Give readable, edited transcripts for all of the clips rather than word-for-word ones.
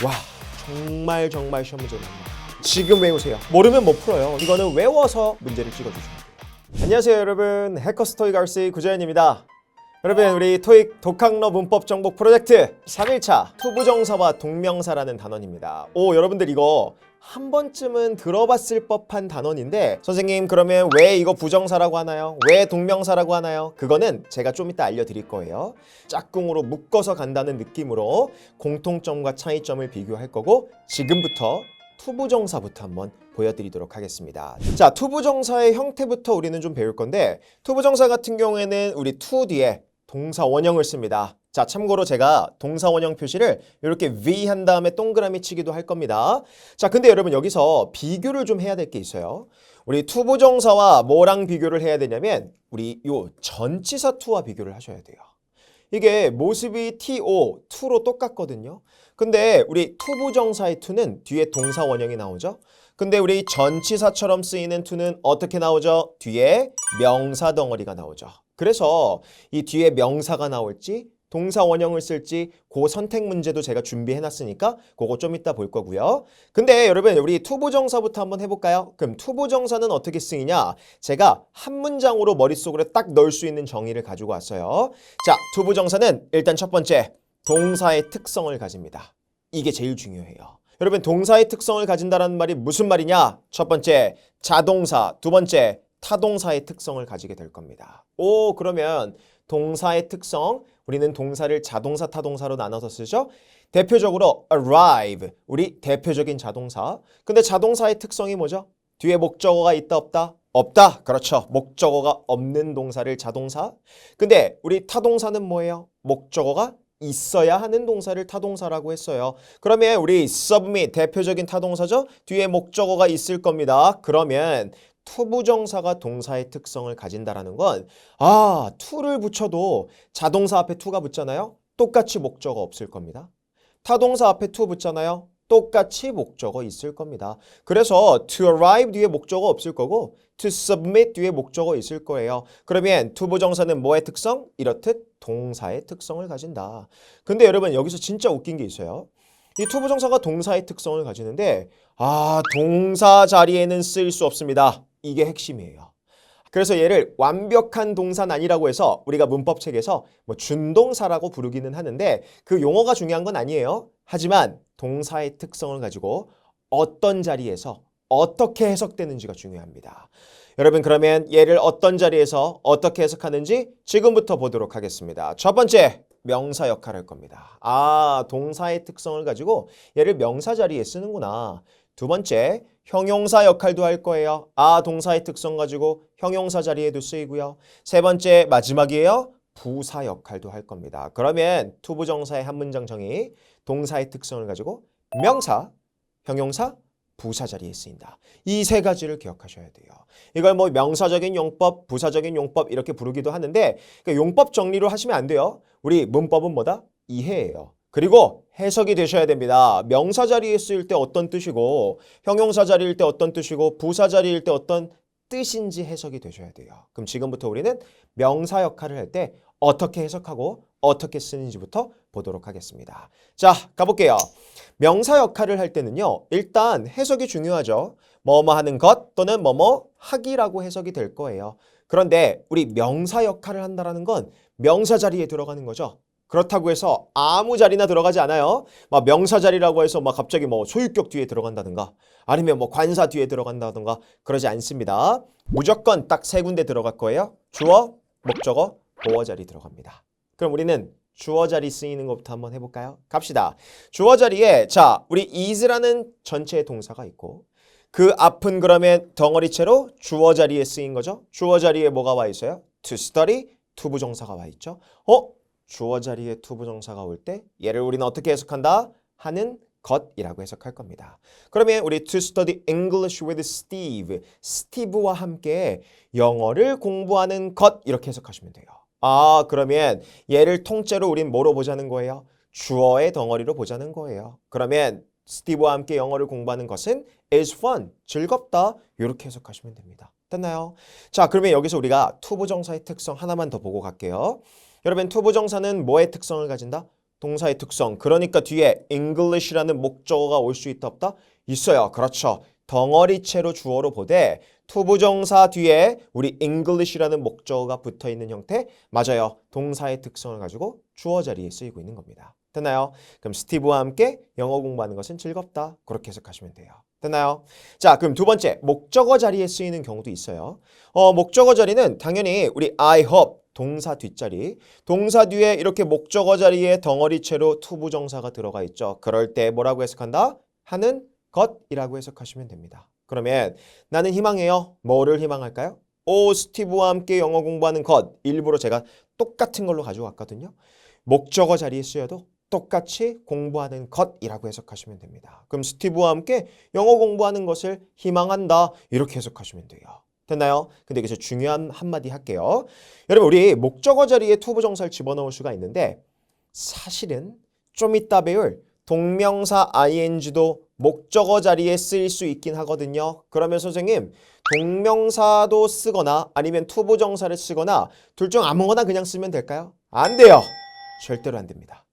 와, 정말 시험 문제 납니다. 지금 외우세요. 모르면 못 풀어요. 이거는 외워서 문제를 찍어주시면 돼요. 안녕하세요 여러분, 해커스 토익 RC 구자현입니다. 여러분, 우리 토익 독학러 문법 정복 프로젝트 3일차 투부정사와 동명사라는 단원입니다. 오, 여러분들 이거 한 번쯤은 들어봤을 법한 단원인데, 선생님 그러면 왜 이거 부정사라고 하나요? 왜 동명사라고 하나요? 그거는 제가 좀 이따 알려드릴 거예요. 짝꿍으로 묶어서 간다는 느낌으로 공통점과 차이점을 비교할 거고, 지금부터 투부정사부터 한번 보여드리도록 하겠습니다. 자, 투부정사의 형태부터 우리는 좀 배울 건데, 투부정사 같은 경우에는 우리 to 뒤에 동사 원형을 씁니다. 자, 참고로 제가 동사 원형 표시를 이렇게 V 한 다음에 동그라미 치기도 할 겁니다. 자, 근데 여러분 여기서 비교를 좀 해야 될 게 있어요. 우리 투부정사와 뭐랑 비교를 해야 되냐면 우리 요 전치사 to와 비교를 하셔야 돼요. 이게 모습이 to, to로 똑같거든요. 근데 우리 투부정사의 to는 뒤에 동사 원형이 나오죠. 근데 우리 전치사처럼 쓰이는 to는 어떻게 나오죠? 뒤에 명사 덩어리가 나오죠. 그래서 이 뒤에 명사가 나올지 동사 원형을 쓸지 그 선택 문제도 제가 준비해 놨으니까 그거 좀 이따 볼 거고요. 근데 여러분 우리 투부정사부터 한번 해볼까요? 그럼 투부정사는 어떻게 쓰이냐? 제가 한 문장으로 머릿속으로 딱 넣을 수 있는 정의를 가지고 왔어요. 자, 투부정사는 일단 첫 번째 동사의 특성을 가집니다. 이게 제일 중요해요. 여러분, 동사의 특성을 가진다는 말이 무슨 말이냐? 첫 번째 자동사, 두 번째 타동사의 특성을 가지게 될 겁니다. 오, 그러면 동사의 특성, 우리는 동사를 자동사, 타동사로 나눠서 쓰죠. 대표적으로 arrive, 우리 대표적인 자동사. 근데 자동사의 특성이 뭐죠? 뒤에 목적어가 있다 없다? 없다. 그렇죠. 목적어가 없는 동사를 자동사. 근데 우리 타동사는 뭐예요? 목적어가 있어야 하는 동사를 타동사라고 했어요. 그러면 우리 submit 대표적인 타동사죠? 뒤에 목적어가 있을 겁니다. 그러면 투부정사가 동사의 특성을 가진다라는 건 to를 붙여도 자동사 앞에 to가 붙잖아요. 똑같이 목적어 없을 겁니다. 타동사 앞에 to 붙잖아요. 똑같이 목적어 있을 겁니다. 그래서 to arrive 뒤에 목적어 없을 거고 to submit 뒤에 목적어 있을 거예요. 그러면 투부정사는 뭐의 특성? 이렇듯 동사의 특성을 가진다. 근데 여러분 여기서 진짜 웃긴 게 있어요. 이 투부정사가 동사의 특성을 가지는데 동사 자리에는 쓰일 수 없습니다. 이게 핵심이에요. 그래서 얘를 완벽한 동사는 아니라고 해서 우리가 문법책에서 뭐 준동사라고 부르기는 하는데 그 용어가 중요한 건 아니에요. 하지만 동사의 특성을 가지고 어떤 자리에서 어떻게 해석되는지가 중요합니다. 여러분, 그러면 얘를 어떤 자리에서 어떻게 해석하는지 지금부터 보도록 하겠습니다. 첫 번째, 명사 역할을 할 겁니다. 동사의 특성을 가지고 얘를 명사 자리에 쓰는구나. 두 번째, 형용사 역할도 할 거예요. 동사의 특성 가지고 형용사 자리에도 쓰이고요. 세 번째, 마지막이에요. 부사 역할도 할 겁니다. 그러면 투부정사의 한 문장 정의, 동사의 특성을 가지고 명사, 형용사, 부사 자리에 쓰인다. 이 세 가지를 기억하셔야 돼요. 이걸 뭐 명사적인 용법, 부사적인 용법 이렇게 부르기도 하는데 용법 정리로 하시면 안 돼요. 우리 문법은 뭐다? 이해예요. 그리고 해석이 되셔야 됩니다. 명사 자리에 쓰일 때 어떤 뜻이고 형용사 자리일 때 어떤 뜻이고 부사 자리일 때 어떤 뜻인지 해석이 되셔야 돼요. 그럼 지금부터 우리는 명사 역할을 할 때 어떻게 해석하고 어떻게 쓰는지부터 보도록 하겠습니다. 자, 가볼게요. 명사 역할을 할 때는요. 일단 해석이 중요하죠. 뭐뭐 하는 것 또는 뭐뭐 하기라고 해석이 될 거예요. 그런데 우리 명사 역할을 한다는 건 명사 자리에 들어가는 거죠. 그렇다고 해서 아무 자리나 들어가지 않아요. 막 명사 자리라고 해서 막 갑자기 뭐 소유격 뒤에 들어간다든가 아니면 뭐 관사 뒤에 들어간다든가 그러지 않습니다. 무조건 딱 세 군데 들어갈 거예요. 주어, 목적어, 보어 자리 들어갑니다. 그럼 우리는 주어 자리 쓰이는 것부터 한번 해볼까요? 갑시다. 주어 자리에 우리 is라는 전체의 동사가 있고 그 앞은 그러면 덩어리체로 주어 자리에 쓰인 거죠. 주어 자리에 뭐가 와 있어요? to study, 투부정사가 와 있죠. 주어 자리에 투부정사가 올 때 얘를 우리는 어떻게 해석한다? 하는 것이라고 해석할 겁니다. 그러면 우리 to study English with Steve, 스티브와 함께 영어를 공부하는 것 이렇게 해석하시면 돼요. 그러면 얘를 통째로 우린 뭐로 보자는 거예요? 주어의 덩어리로 보자는 거예요. 그러면 스티브와 함께 영어를 공부하는 것은 is fun, 즐겁다 이렇게 해석하시면 됩니다. 됐나요? 자, 그러면 여기서 우리가 투부정사의 특성 하나만 더 보고 갈게요. 여러분, 투부정사는 뭐의 특성을 가진다? 동사의 특성. 그러니까 뒤에 English라는 목적어가 올 수 있다 없다? 있어요. 그렇죠. 덩어리체로 주어로 보되 투부정사 뒤에 우리 English라는 목적어가 붙어있는 형태 맞아요. 동사의 특성을 가지고 주어 자리에 쓰이고 있는 겁니다. 됐나요? 그럼 스티브와 함께 영어 공부하는 것은 즐겁다. 그렇게 해석하시면 돼요. 됐나요? 자, 그럼 두 번째 목적어 자리에 쓰이는 경우도 있어요. 목적어 자리는 당연히 우리 I hope 동사 뒷자리, 동사 뒤에 이렇게 목적어 자리에 덩어리체로 투부정사가 들어가 있죠. 그럴 때 뭐라고 해석한다? 하는 것이라고 해석하시면 됩니다. 그러면 나는 희망해요. 뭐를 희망할까요? 스티브와 함께 영어 공부하는 것. 일부러 제가 똑같은 걸로 가져왔거든요. 목적어 자리에 쓰여도 똑같이 공부하는 것이라고 해석하시면 됩니다. 그럼 스티브와 함께 영어 공부하는 것을 희망한다. 이렇게 해석하시면 돼요. 됐나요? 근데 여기서 중요한 한마디 할게요. 여러분 우리 목적어 자리에 투부정사를 집어넣을 수가 있는데 사실은 좀 이따 배울 동명사 ing도 목적어 자리에 쓰일 수 있긴 하거든요. 그러면 선생님 동명사도 쓰거나 아니면 투부정사를 쓰거나 둘 중 아무거나 그냥 쓰면 될까요? 안 돼요. 절대로 안 됩니다.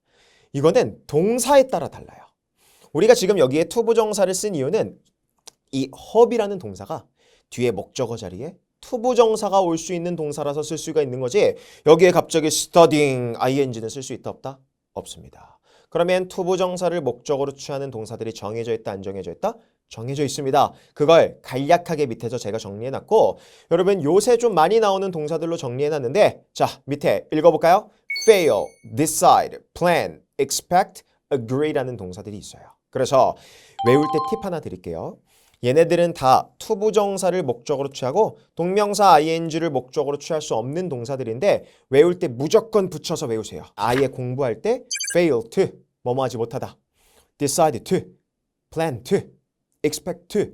이거는 동사에 따라 달라요. 우리가 지금 여기에 투부정사를 쓴 이유는 이 hop이라는 동사가 뒤에 목적어 자리에 투부정사가 올 수 있는 동사라서 쓸 수가 있는 거지 여기에 갑자기 studying ing는 쓸 수 있다 없다? 없습니다. 그러면 투부정사를 목적어로 취하는 동사들이 정해져 있다 안 정해져 있다? 정해져 있습니다. 그걸 간략하게 밑에서 제가 정리해놨고 여러분 요새 좀 많이 나오는 동사들로 정리해놨는데 자 밑에 읽어볼까요? fail, decide, plan, expect, agree라는 동사들이 있어요. 그래서 외울 때 팁 하나 드릴게요. 얘네들은 다 투부정사를 목적으로 취하고 동명사 ing를 목적으로 취할 수 없는 동사들인데 외울 때 무조건 붙여서 외우세요. 아예 공부할 때 fail to, 뭐뭐 하지 못하다. decide to, plan to, expect to,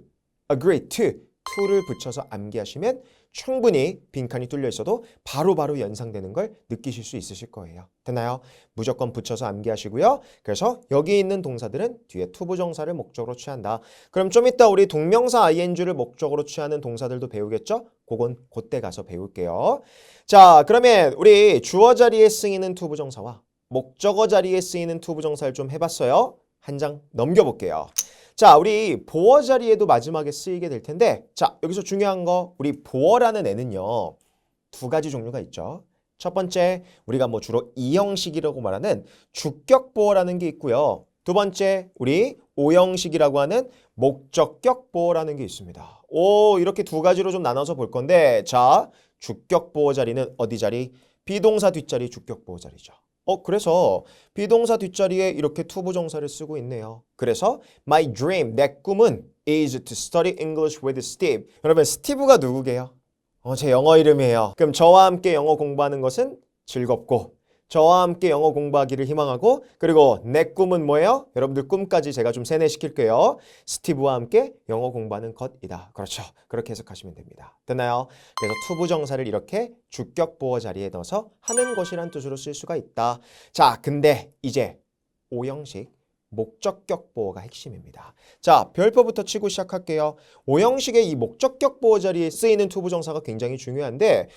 agree to, to를 붙여서 암기하시면 충분히 빈칸이 뚫려 있어도 바로바로 연상되는 걸 느끼실 수 있으실 거예요. 됐나요? 무조건 붙여서 암기하시고요. 그래서 여기 있는 동사들은 뒤에 투부정사를 목적으로 취한다. 그럼 좀 이따 우리 동명사 ing를 목적으로 취하는 동사들도 배우겠죠? 그건 그때 가서 배울게요. 자, 그러면 우리 주어 자리에 쓰이는 투부정사와 목적어 자리에 쓰이는 투부정사를 좀 해봤어요. 한 장 넘겨볼게요. 자, 우리 보어 자리에도 마지막에 쓰이게 될 텐데 자, 여기서 중요한 거 우리 보어라는 애는요. 두 가지 종류가 있죠. 첫 번째, 우리가 뭐 주로 이형식이라고 말하는 주격 보어라는 게 있고요. 두 번째, 우리 오형식이라고 하는 목적격 보어라는 게 있습니다. 이렇게 두 가지로 좀 나눠서 볼 건데 자, 주격 보어 자리는 어디 자리? 비동사 뒷자리 주격 보어 자리죠. 그래서 비동사 뒷자리에 이렇게 투부정사를 쓰고 있네요. 그래서 my dream, 내 꿈은 is to study English with Steve. 여러분 스티브가 누구게요? 제 영어 이름이에요. 그럼 저와 함께 영어 공부하는 것은 즐겁고 저와 함께 영어 공부하기를 희망하고 그리고 내 꿈은 뭐예요? 여러분들 꿈까지 제가 좀 세뇌시킬게요. 스티브와 함께 영어 공부하는 것이다. 그렇죠. 그렇게 해석하시면 됩니다. 됐나요? 그래서 투부정사를 이렇게 주격 보어 자리에 넣어서 하는 것이란 뜻으로 쓸 수가 있다. 자, 근데 이제 오형식 목적격 보어가 핵심입니다. 자, 별표부터 치고 시작할게요. 오형식의 이 목적격 보어 자리에 쓰이는 투부정사가 굉장히 중요한데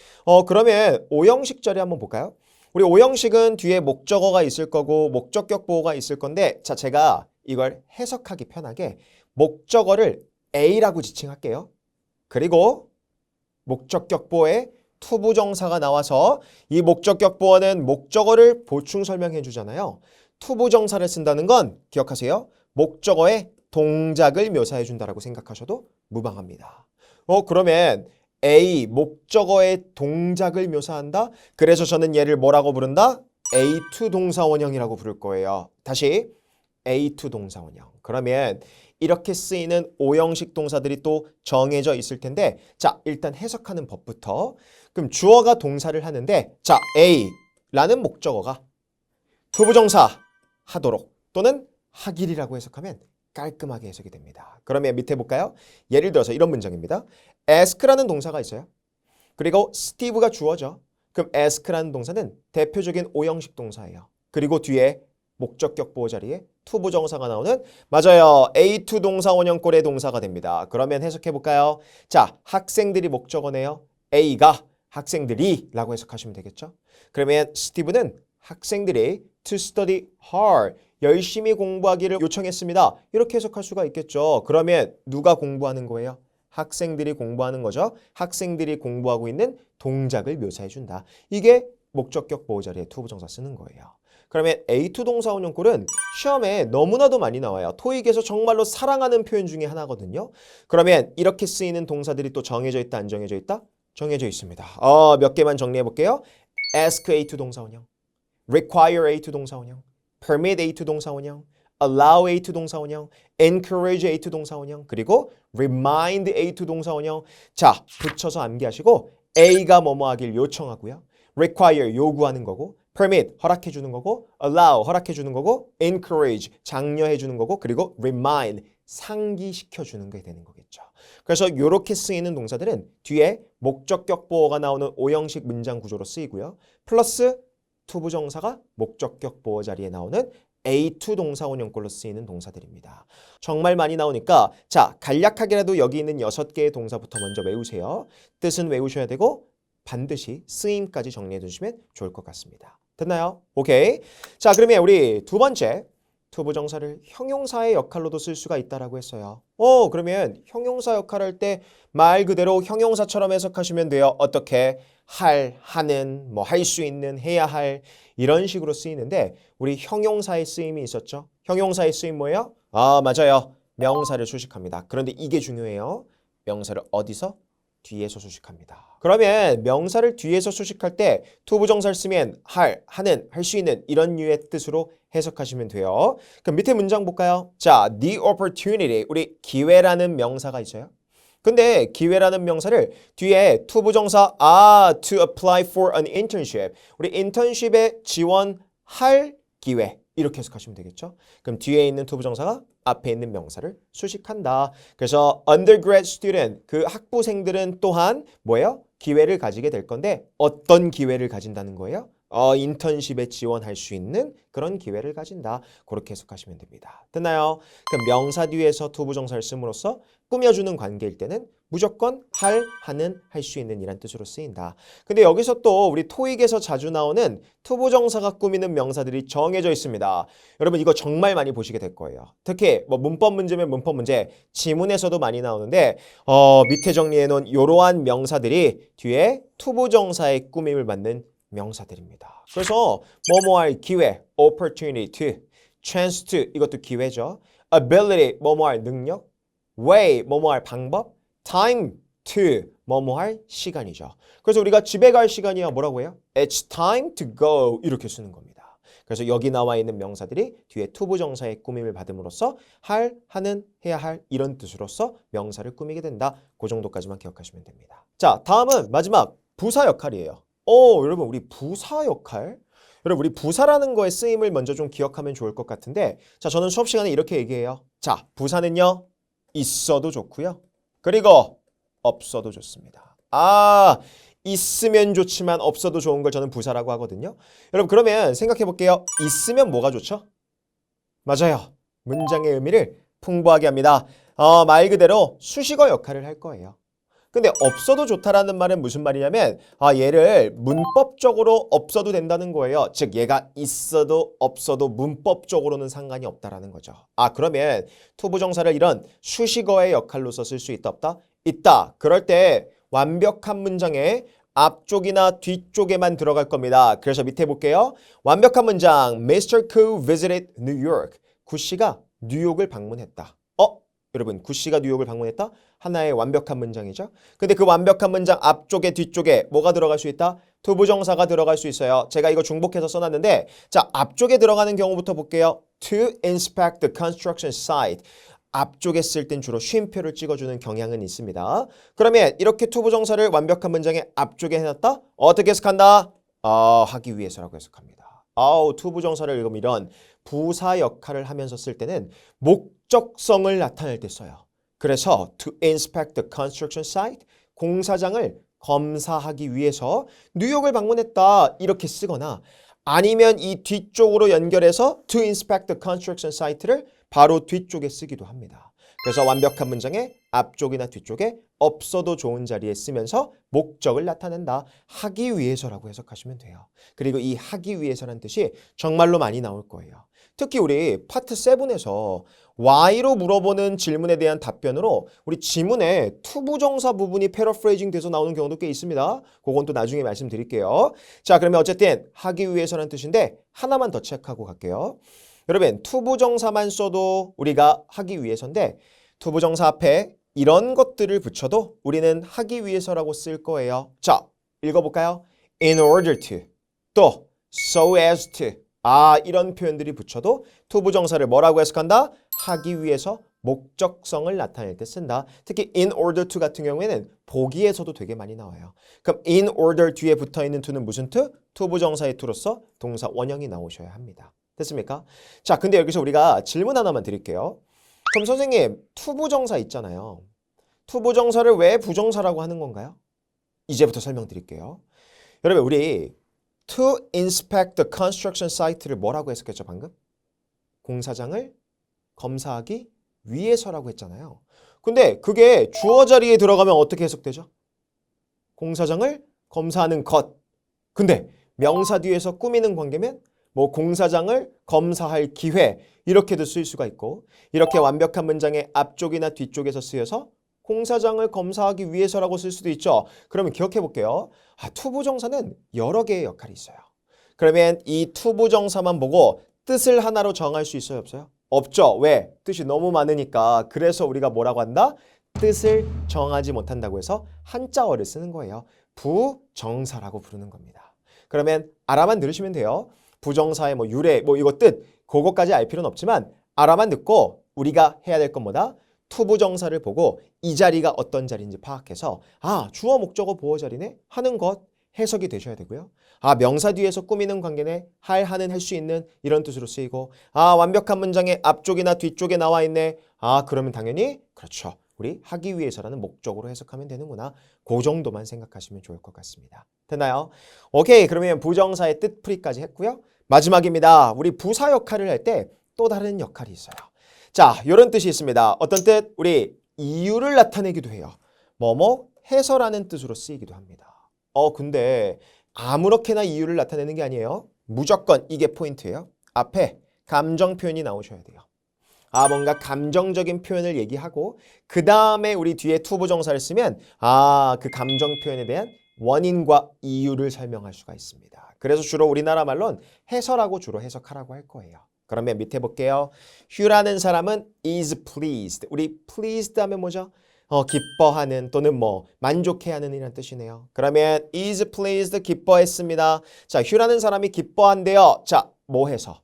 그러면 오형식 자리 한번 볼까요? 우리 오형식은 뒤에 목적어가 있을 거고 목적격 보어가 있을 건데 자, 제가 이걸 해석하기 편하게 목적어를 A라고 지칭할게요. 그리고 목적격 보어에 투부정사가 나와서 이 목적격 보어는 목적어를 보충 설명해 주잖아요. 투부정사를 쓴다는 건 기억하세요. 목적어의 동작을 묘사해 준다라고 생각하셔도 무방합니다. 그러면 A, 목적어의 동작을 묘사한다? 그래서 저는 얘를 뭐라고 부른다? A2 동사원형이라고 부를 거예요. 다시 A2 동사원형. 그러면 이렇게 쓰이는 오형식 동사들이 또 정해져 있을 텐데 자, 일단 해석하는 법부터. 그럼 주어가 동사를 하는데 자, A라는 목적어가 투부정사 하도록 또는 하길이라고 해석하면 깔끔하게 해석이 됩니다. 그러면 밑에 볼까요? 예를 들어서 이런 문장입니다. ask라는 동사가 있어요. 그리고 스티브가 주어죠. 그럼 ask라는 동사는 대표적인 오형식 동사예요. 그리고 뒤에 목적격 보호 자리에 투부정사가 나오는 맞아요. A2 동사 원형꼴의 동사가 됩니다. 그러면 해석해 볼까요? 자, 학생들이 목적어네요. A가 학생들이 라고 해석하시면 되겠죠. 그러면 스티브는 학생들이 to study hard, 열심히 공부하기를 요청했습니다. 이렇게 해석할 수가 있겠죠. 그러면 누가 공부하는 거예요? 학생들이 공부하는 거죠. 학생들이 공부하고 있는 동작을 묘사해 준다. 이게 목적격 보호 자리에 to 부정사 쓰는 거예요. 그러면 A2 동사원형꼴은 시험에 너무나도 많이 나와요. 토익에서 정말로 사랑하는 표현 중에 하나거든요. 그러면 이렇게 쓰이는 동사들이 또 정해져 있다, 안 정해져 있다? 정해져 있습니다. 몇 개만 정리해 볼게요. ask A2 동사원형, require A2 동사원형, permit A2 동사원형, allow A2 동사원형, encourage A2 동사원형, 그리고 remind A2 동사원형. 자, 붙여서 암기하시고 A가 뭐뭐 하길 요청하고요. require 요구하는 거고, permit 허락해 주는 거고, allow 허락해 주는 거고, encourage 장려해 주는 거고, 그리고 remind 상기시켜 주는 게 되는 거겠죠. 그래서 이렇게 쓰이는 동사들은 뒤에 목적격 보어가 나오는 오형식 문장 구조로 쓰이고요. 플러스 to 부정사가 목적격 보어 자리에 나오는 A2 동사원형꼴로 쓰이는 동사들입니다. 정말 많이 나오니까 자, 간략하게라도 여기 있는 6개의 동사부터 먼저 외우세요. 뜻은 외우셔야 되고 반드시 쓰임까지 정리해 두시면 좋을 것 같습니다. 됐나요? 오케이. 자, 그러면 우리 두 번째 to 부정사를 형용사의 역할로도 쓸 수가 있다라고 했어요. 그러면 형용사 역할을 할 때 말 그대로 형용사처럼 해석하시면 돼요. 어떻게? 할, 하는, 뭐 할 수 있는, 해야 할 이런 식으로 쓰이는데 우리 형용사의 쓰임이 있었죠. 형용사의 쓰임 뭐예요? 맞아요. 명사를 수식합니다. 그런데 이게 중요해요. 명사를 어디서? 뒤에서 수식합니다. 그러면 명사를 뒤에서 수식할 때 to 부정사를 쓰면 할, 하는, 할 수 있는 이런 류의 뜻으로 해석하시면 돼요. 그럼 밑에 문장 볼까요? 자, the opportunity, 우리 기회라는 명사가 있어요. 근데 기회라는 명사를 뒤에 to 부정사 to apply for an internship, 우리 인턴십에 지원할 기회 이렇게 해석하시면 되겠죠. 그럼 뒤에 있는 to 부정사가 앞에 있는 명사를 수식한다. 그래서 undergrad student, 그 학부생들은 또한 뭐예요? 기회를 가지게 될 건데 어떤 기회를 가진다는 거예요? 인턴십에 지원할 수 있는 그런 기회를 가진다. 그렇게 해석하시면 됩니다. 됐나요? 그럼 명사 뒤에서 to 부정사를 씀으로써 꾸며주는 관계일 때는 무조건 할, 하는, 할 수 있는 이란 뜻으로 쓰인다. 근데 여기서 또 우리 토익에서 자주 나오는 to 부정사가 꾸미는 명사들이 정해져 있습니다. 여러분 이거 정말 많이 보시게 될 거예요. 특히 뭐 문법 문제면 문법 문제, 지문에서도 많이 나오는데 밑에 정리해 놓은 이러한 명사들이 뒤에 to 부정사의 꾸밈을 받는 명사들입니다. 그래서 뭐뭐할 기회, opportunity to, chance to 이것도 기회죠. ability 뭐뭐할 능력, way 뭐뭐할 방법, time to 뭐뭐할 시간이죠. 그래서 우리가 집에 갈 시간이야 뭐라고 해요? It's time to go 이렇게 쓰는 겁니다. 그래서 여기 나와 있는 명사들이 뒤에 to 부정사의 꾸밈을 받음으로써 할, 하는, 해야 할 이런 뜻으로서 명사를 꾸미게 된다. 그 정도까지만 기억하시면 됩니다. 자, 다음은 마지막 부사 역할이에요. 여러분 우리 부사 역할? 여러분 우리 부사라는 거의 쓰임을 먼저 좀 기억하면 좋을 것 같은데 자, 저는 수업 시간에 이렇게 얘기해요. 자, 부사는요. 있어도 좋고요. 그리고 없어도 좋습니다. 있으면 좋지만 없어도 좋은 걸 저는 부사라고 하거든요. 여러분 그러면 생각해 볼게요. 있으면 뭐가 좋죠? 맞아요. 문장의 의미를 풍부하게 합니다. 말 그대로 수식어 역할을 할 거예요. 근데 없어도 좋다라는 말은 무슨 말이냐면 얘를 문법적으로 없어도 된다는 거예요. 즉 얘가 있어도 없어도 문법적으로는 상관이 없다라는 거죠. 그러면 to 부정사를 이런 수식어의 역할로서 쓸 수 있다 없다? 있다. 그럴 때 완벽한 문장에 앞쪽이나 뒤쪽에만 들어갈 겁니다. 그래서 밑에 볼게요. 완벽한 문장 Mr. Koo visited New York. 구 씨가 뉴욕을 방문했다. 여러분 구 씨가 뉴욕을 방문했다? 하나의 완벽한 문장이죠. 근데 그 완벽한 문장 앞쪽에 뒤쪽에 뭐가 들어갈 수 있다? to 부정사가 들어갈 수 있어요. 제가 이거 중복해서 써놨는데 자, 앞쪽에 들어가는 경우부터 볼게요. To inspect the construction site. 앞쪽에 쓸 땐 주로 쉼표를 찍어주는 경향은 있습니다. 그러면 이렇게 to 부정사를 완벽한 문장의 앞쪽에 해놨다? 어떻게 해석한다? 하기 위해서라고 해석합니다. to 부정사를 읽으면 이런 부사 역할을 하면서 쓸 때는 목적성을 나타낼 때 써요. 그래서 to inspect the construction site, 공사장을 검사하기 위해서 뉴욕을 방문했다 이렇게 쓰거나 아니면 이 뒤쪽으로 연결해서 to inspect the construction site를 바로 뒤쪽에 쓰기도 합니다. 그래서 완벽한 문장의 앞쪽이나 뒤쪽에 없어도 좋은 자리에 쓰면서 목적을 나타낸다. 하기 위해서라고 해석하시면 돼요. 그리고 이 하기 위해서란 뜻이 정말로 많이 나올 거예요. 특히 우리 파트 7에서 why로 물어보는 질문에 대한 답변으로 우리 지문에 투부정사 부분이 패러프레이징 돼서 나오는 경우도 꽤 있습니다. 그건 또 나중에 말씀드릴게요. 자, 그러면 어쨌든 하기 위해서라는 뜻인데 하나만 더 체크하고 갈게요. 여러분, 투부정사만 써도 우리가 하기 위해서인데 투부정사 앞에 이런 것들을 붙여도 우리는 하기 위해서라고 쓸 거예요. 자, 읽어볼까요? In order to, 또 so as to. 이런 표현들이 붙여도 투부정사를 뭐라고 해석한다? 하기 위해서 목적성을 나타낼 때 쓴다. 특히 in order to 같은 경우에는 보기에서도 되게 많이 나와요. 그럼 in order 뒤에 붙어있는 to는 무슨 to? 투부정사의 to로서 동사 원형이 나오셔야 합니다. 됐습니까? 자, 근데 여기서 우리가 질문 하나만 드릴게요. 그럼 선생님, 투부정사 있잖아요. 투부정사를 왜 부정사라고 하는 건가요? 이제부터 설명드릴게요. 여러분, 우리 to inspect the construction site를 뭐라고 해석했죠, 방금? 공사장을 검사하기 위해서라고 했잖아요. 근데 그게 주어 자리에 들어가면 어떻게 해석되죠? 공사장을 검사하는 것. 근데 명사 뒤에서 꾸미는 관계면 뭐 공사장을 검사할 기회 이렇게도 쓸 수가 있고 이렇게 완벽한 문장의 앞쪽이나 뒤쪽에서 쓰여서 공사장을 검사하기 위해서라고 쓸 수도 있죠. 그러면 기억해 볼게요. 투부정사는 여러 개의 역할이 있어요. 그러면 이 투부정사만 보고 뜻을 하나로 정할 수 있어요, 없어요? 없죠. 왜? 뜻이 너무 많으니까. 그래서 우리가 뭐라고 한다? 뜻을 정하지 못한다고 해서 한자어를 쓰는 거예요. 부정사라고 부르는 겁니다. 그러면 알아만 들으시면 돼요. 부정사의 뭐 유래, 뭐 이거 뜻, 그거까지 알 필요는 없지만 알아만 듣고 우리가 해야 될 건 뭐다? 투부정사를 보고 이 자리가 어떤 자리인지 파악해서 주어 목적어 보어 자리네 하는 것 해석이 되셔야 되고요. 명사 뒤에서 꾸미는 관계네 할 하는 할 수 있는 이런 뜻으로 쓰이고 완벽한 문장의 앞쪽이나 뒤쪽에 나와 있네. 그러면 당연히 그렇죠. 우리 하기 위해서라는 목적으로 해석하면 되는구나. 그 정도만 생각하시면 좋을 것 같습니다. 됐나요? 오케이, 그러면 부정사의 뜻풀이까지 했고요. 마지막입니다. 우리 부사 역할을 할 때 또 다른 역할이 있어요. 자, 이런 뜻이 있습니다. 어떤 뜻? 우리 이유를 나타내기도 해요. 뭐뭐 해서라는 뜻으로 쓰이기도 합니다. 근데 아무렇게나 이유를 나타내는 게 아니에요. 무조건 이게 포인트예요. 앞에 감정 표현이 나오셔야 돼요. 뭔가 감정적인 표현을 얘기하고 그 다음에 우리 뒤에 투부정사를 쓰면 그 감정 표현에 대한 원인과 이유를 설명할 수가 있습니다. 그래서 주로 우리나라 말로는 해서라고 주로 해석하라고 할 거예요. 그러면 밑에 볼게요. 휴라는 사람은 is pleased. 우리 pleased 하면 뭐죠? 기뻐하는 또는 뭐 만족해하는 이라는 뜻이네요. 그러면 is pleased 기뻐했습니다. 자, 휴라는 사람이 기뻐한대요. 자, 뭐 해서?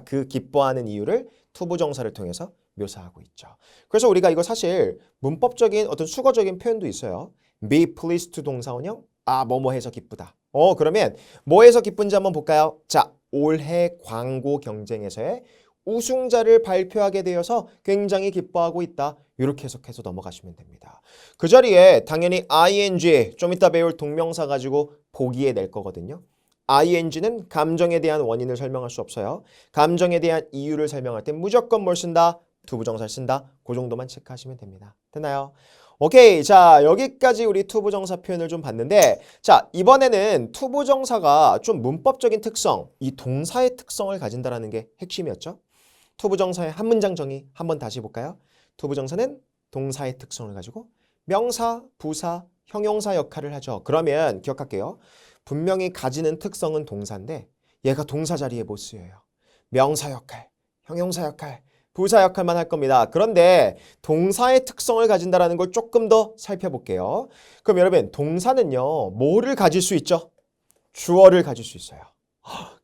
그 기뻐하는 이유를 투부정사를 통해서 묘사하고 있죠. 그래서 우리가 이거 사실 문법적인 어떤 수거적인 표현도 있어요. be pleased to 동사원형. 뭐뭐 해서 기쁘다. 그러면 뭐 해서 기쁜지 한번 볼까요? 자, 올해 광고 경쟁에서의 우승자를 발표하게 되어서 굉장히 기뻐하고 있다. 이렇게 해석해서 넘어가시면 됩니다. 그 자리에 당연히 ing, 좀 이따 배울 동명사 가지고 보기에 낼 거거든요. ing는 감정에 대한 원인을 설명할 수 없어요. 감정에 대한 이유를 설명할 때 무조건 뭘 쓴다? 투부정사를 쓴다. 그 정도만 체크하시면 됩니다. 됐나요? 오케이, 자 여기까지 우리 투부정사 표현을 좀 봤는데 자 이번에는 투부정사가 좀 문법적인 특성, 이 동사의 특성을 가진다는 게 핵심이었죠. 투부정사의 한 문장 정의 한번 다시 볼까요? 투부정사는 동사의 특성을 가지고 명사, 부사, 형용사 역할을 하죠. 그러면 기억할게요. 분명히 가지는 특성은 동사인데 얘가 동사 자리에 못 쓰여요. 명사 역할, 형용사 역할, 부사 역할만 할 겁니다. 그런데 동사의 특성을 가진다는 걸 조금 더 살펴볼게요. 그럼 여러분 동사는요. 뭐를 가질 수 있죠? 주어를 가질 수 있어요.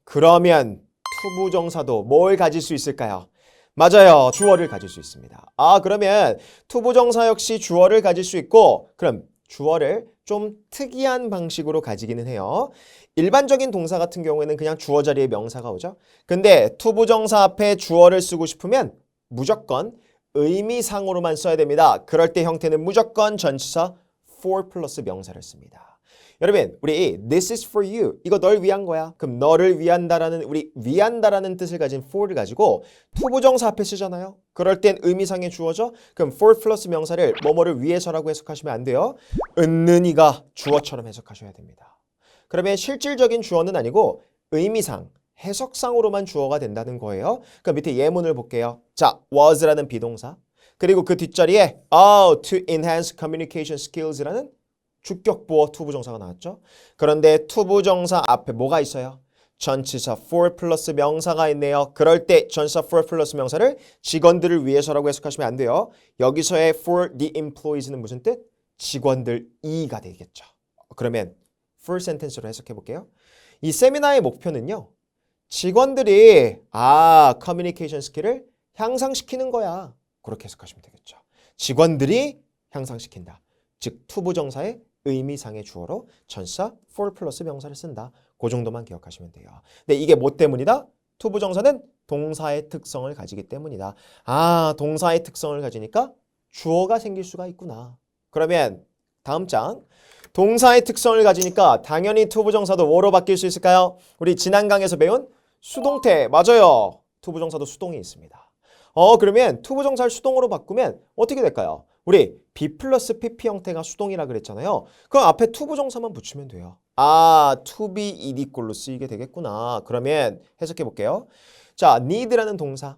그러면 투부정사도 뭘 가질 수 있을까요? 맞아요. 주어를 가질 수 있습니다. 그러면 투부정사 역시 주어를 가질 수 있고 그럼 주어를 좀 특이한 방식으로 가지기는 해요. 일반적인 동사 같은 경우에는 그냥 주어 자리에 명사가 오죠. 근데 투부정사 앞에 주어를 쓰고 싶으면 무조건 의미상으로만 써야 됩니다. 그럴 때 형태는 무조건 전치사 for 플러스 명사를 씁니다. 여러분, 우리 this is for you. 이거 널 위한 거야. 그럼 너를 위한다라는 우리 위한다라는 뜻을 가진 for를 가지고 투부정사 앞에 쓰잖아요. 그럴 땐 의미상에 주어져. 그럼 for 플러스 명사를 뭐뭐를 위해서라고 해석하시면 안 돼요. 은는이가 주어처럼 해석하셔야 됩니다. 그러면 실질적인 주어는 아니고 의미상, 해석상으로만 주어가 된다는 거예요. 그럼 밑에 예문을 볼게요. 자, was라는 비동사. 그리고 그 뒷자리에 to enhance communication skills라는 주격부어 투부정사가 나왔죠. 그런데 투부정사 앞에 뭐가 있어요? 전치사 for 플러스 명사가 있네요. 그럴 때 전치사 for 플러스 명사를 직원들을 위해서라고 해석하시면 안 돼요. 여기서의 for the employees는 무슨 뜻? 직원들 이가 되겠죠. 그러면 full sentence로 해석해 볼게요. 이 세미나의 목표는요. 직원들이 커뮤니케이션 스킬을 향상시키는 거야. 그렇게 해석하시면 되겠죠. 직원들이 향상시킨다. 즉 투부정사의 의미상의 주어로 전치사 for 플러스 명사를 쓴다. 그 정도만 기억하시면 돼요. 근데 이게 뭐 때문이다? 투부정사는 동사의 특성을 가지기 때문이다. 동사의 특성을 가지니까 주어가 생길 수가 있구나. 그러면 다음 장. 동사의 특성을 가지니까 당연히 투부정사도 뭐로 바뀔 수 있을까요? 우리 지난 강에서 배운 수동태. 맞아요. 투부정사도 수동이 있습니다. 그러면 투부정사를 수동으로 바꾸면 어떻게 될까요? 우리 be 플러스 pp 형태가 수동이라 그랬잖아요. 그럼 앞에 투부정사만 붙이면 돼요. to be ed꼴로 쓰이게 되겠구나. 그러면 해석해 볼게요. 자, need라는 동사.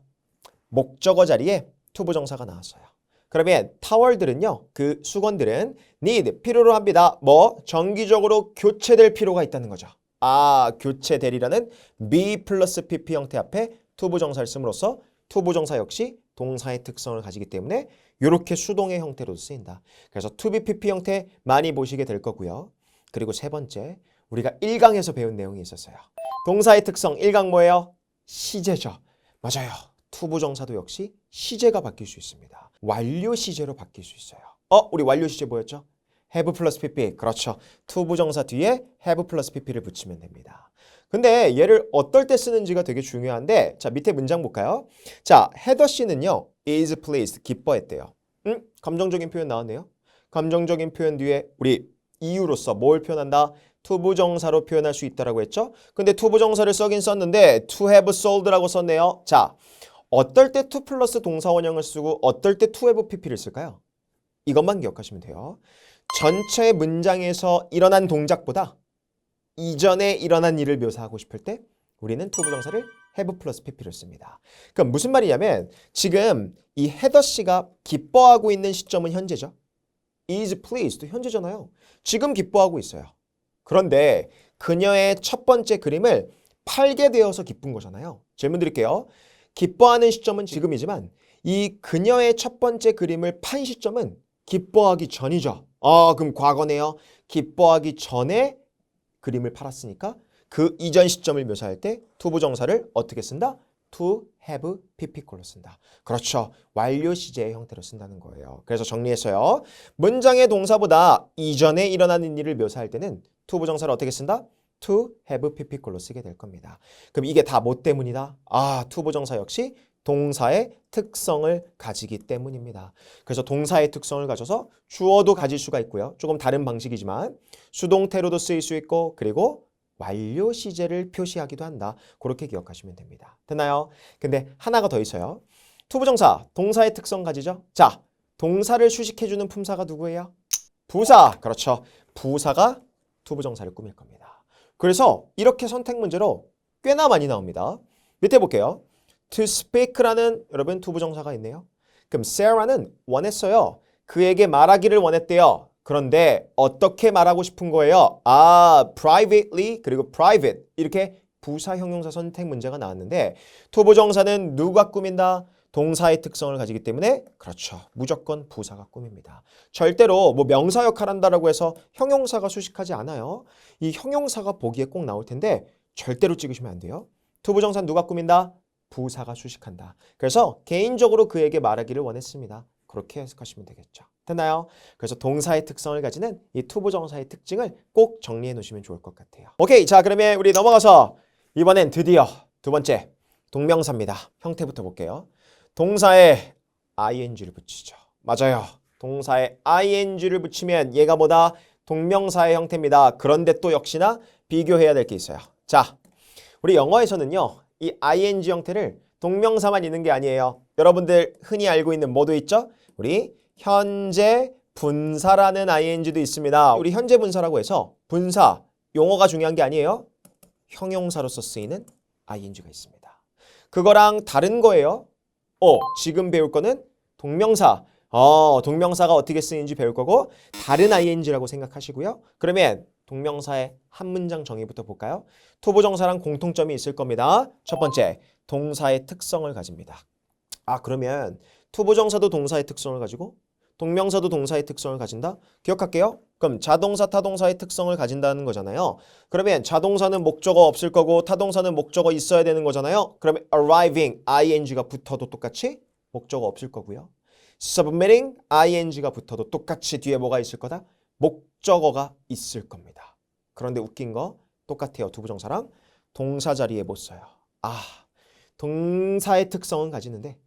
목적어 자리에 투부정사가 나왔어요. 그러면 타월들은요. 그 수건들은 need, 필요로 합니다. 정기적으로 교체될 필요가 있다는 거죠. 교체되리라는 be 플러스 pp 형태 앞에 투부정사를 씀으로써 투부정사 역시 동사의 특성을 가지기 때문에 이렇게 수동의 형태로 쓰인다. 그래서 to be pp 형태 많이 보시게 될 거고요. 그리고 세 번째, 우리가 1강에서 배운 내용이 있었어요. 동사의 특성 1강 뭐예요? 시제죠. 맞아요. 투부정사도 역시 시제가 바뀔 수 있습니다. 완료 시제로 바뀔 수 있어요. 우리 완료 시제 뭐였죠? have 플러스 pp. 그렇죠. 투부정사 뒤에 have 플러스 pp를 붙이면 됩니다. 근데 얘를 어떨 때 쓰는지가 되게 중요한데 자 밑에 문장 볼까요? 자 헤더 씨는요 is pleased 기뻐했대요. 감정적인 표현 나왔네요. 감정적인 표현 뒤에 우리 이유로서 뭘 표현한다? 투부정사로 표현할 수 있다라고 했죠. 근데 투부정사를 써긴 썼는데 to have sold라고 썼네요. 자 어떨 때 to 플러스 동사 원형을 쓰고 어떨 때 to have pp를 쓸까요? 이것만 기억하시면 돼요. 전체 문장에서 일어난 동작보다 이전에 일어난 일을 묘사하고 싶을 때 우리는 투부정사를 have 플러스 pp를 씁니다. 그럼 무슨 말이냐면 지금 이 헤더 씨가 기뻐하고 있는 시점은 현재죠. is pleased 현재잖아요. 지금 기뻐하고 있어요. 그런데 그녀의 첫 번째 그림을 팔게 되어서 기쁜 거잖아요. 질문 드릴게요. 기뻐하는 시점은 지금이지만 이 그녀의 첫 번째 그림을 판 시점은 기뻐하기 전이죠. 그럼 과거네요. 기뻐하기 전에 그림을 팔았으니까 그 이전 시점을 묘사할 때 투부정사를 어떻게 쓴다? to have pp꼴로 쓴다. 그렇죠. 완료 시제의 형태로 쓴다는 거예요. 그래서 정리했어요. 문장의 동사보다 이전에 일어나는 일을 묘사할 때는 투부정사를 어떻게 쓴다? to have pp꼴로 쓰게 될 겁니다. 그럼 이게 다 뭐 때문이다? 투부정사 역시 동사의 특성을 가지기 때문입니다. 그래서 동사의 특성을 가져서 주어도 가질 수가 있고요. 조금 다른 방식이지만 수동태로도 쓰일 수 있고 그리고 완료 시제를 표시하기도 한다. 그렇게 기억하시면 됩니다. 됐나요? 근데 하나가 더 있어요. 투부정사, 동사의 특성 가지죠? 자, 동사를 수식해주는 품사가 누구예요? 부사. 그렇죠. 부사가 투부정사를 꾸밀 겁니다. 그래서 이렇게 선택 문제로 꽤나 많이 나옵니다. 밑에 볼게요. to speak라는 여러분 투부정사가 있네요. 그럼 Sarah는 원했어요. 그에게 말하기를 원했대요. 그런데 어떻게 말하고 싶은 거예요? privately 그리고 private 이렇게 부사 형용사 선택 문제가 나왔는데 투부정사는 누가 꾸민다? 동사의 특성을 가지기 때문에 그렇죠. 무조건 부사가 꾸밉니다. 절대로 뭐 명사 역할 한다라고 해서 형용사가 수식하지 않아요. 이 형용사가 보기에 꼭 나올 텐데 절대로 찍으시면 안 돼요. 투부정사는 누가 꾸민다? 부사가 수식한다. 그래서 개인적으로 그에게 말하기를 원했습니다. 그렇게 해석하시면 되겠죠. 됐나요? 그래서 동사의 특성을 가지는 이 투부정사의 특징을 꼭 정리해 놓으시면 좋을 것 같아요. 오케이, 자 그러면 우리 넘어가서 이번엔 드디어 두 번째 동명사입니다. 형태부터 볼게요. 동사에 ing를 붙이죠. 맞아요. 동사에 ing를 붙이면 얘가 뭐다? 동명사의 형태입니다. 그런데 또 역시나 비교해야 될 게 있어요. 자, 우리 영어에서는요. 이 ing 형태를 동명사만 있는 게 아니에요. 여러분들 흔히 알고 있는 뭐도 있죠? 우리 현재 분사라는 ing도 있습니다. 우리 현재 분사라고 해서 분사, 용어가 중요한 게 아니에요. 형용사로서 쓰이는 ing가 있습니다. 그거랑 다른 거예요. 지금 배울 거는 동명사. 동명사가 어떻게 쓰이는지 배울 거고 다른 ing라고 생각하시고요. 그러면 동명사의 한 문장 정의부터 볼까요? 투부정사랑 공통점이 있을 겁니다. 첫 번째, 동사의 특성을 가집니다. 그러면 투부정사도 동사의 특성을 가지고 동명사도 동사의 특성을 가진다? 기억할게요. 그럼 자동사, 타동사의 특성을 가진다는 거잖아요. 그러면 자동사는 목적어 없을 거고 타동사는 목적어 있어야 되는 거잖아요. 그러면 arriving, ing가 붙어도 똑같이 목적어 없을 거고요. submitting, ing가 붙어도 똑같이 뒤에 뭐가 있을 거다? 목적어가 있을 겁니다. 그런데 웃긴 거 똑같아요. 투부정사랑 동사 자리에 못 써요. 동사의 특성은 가지는데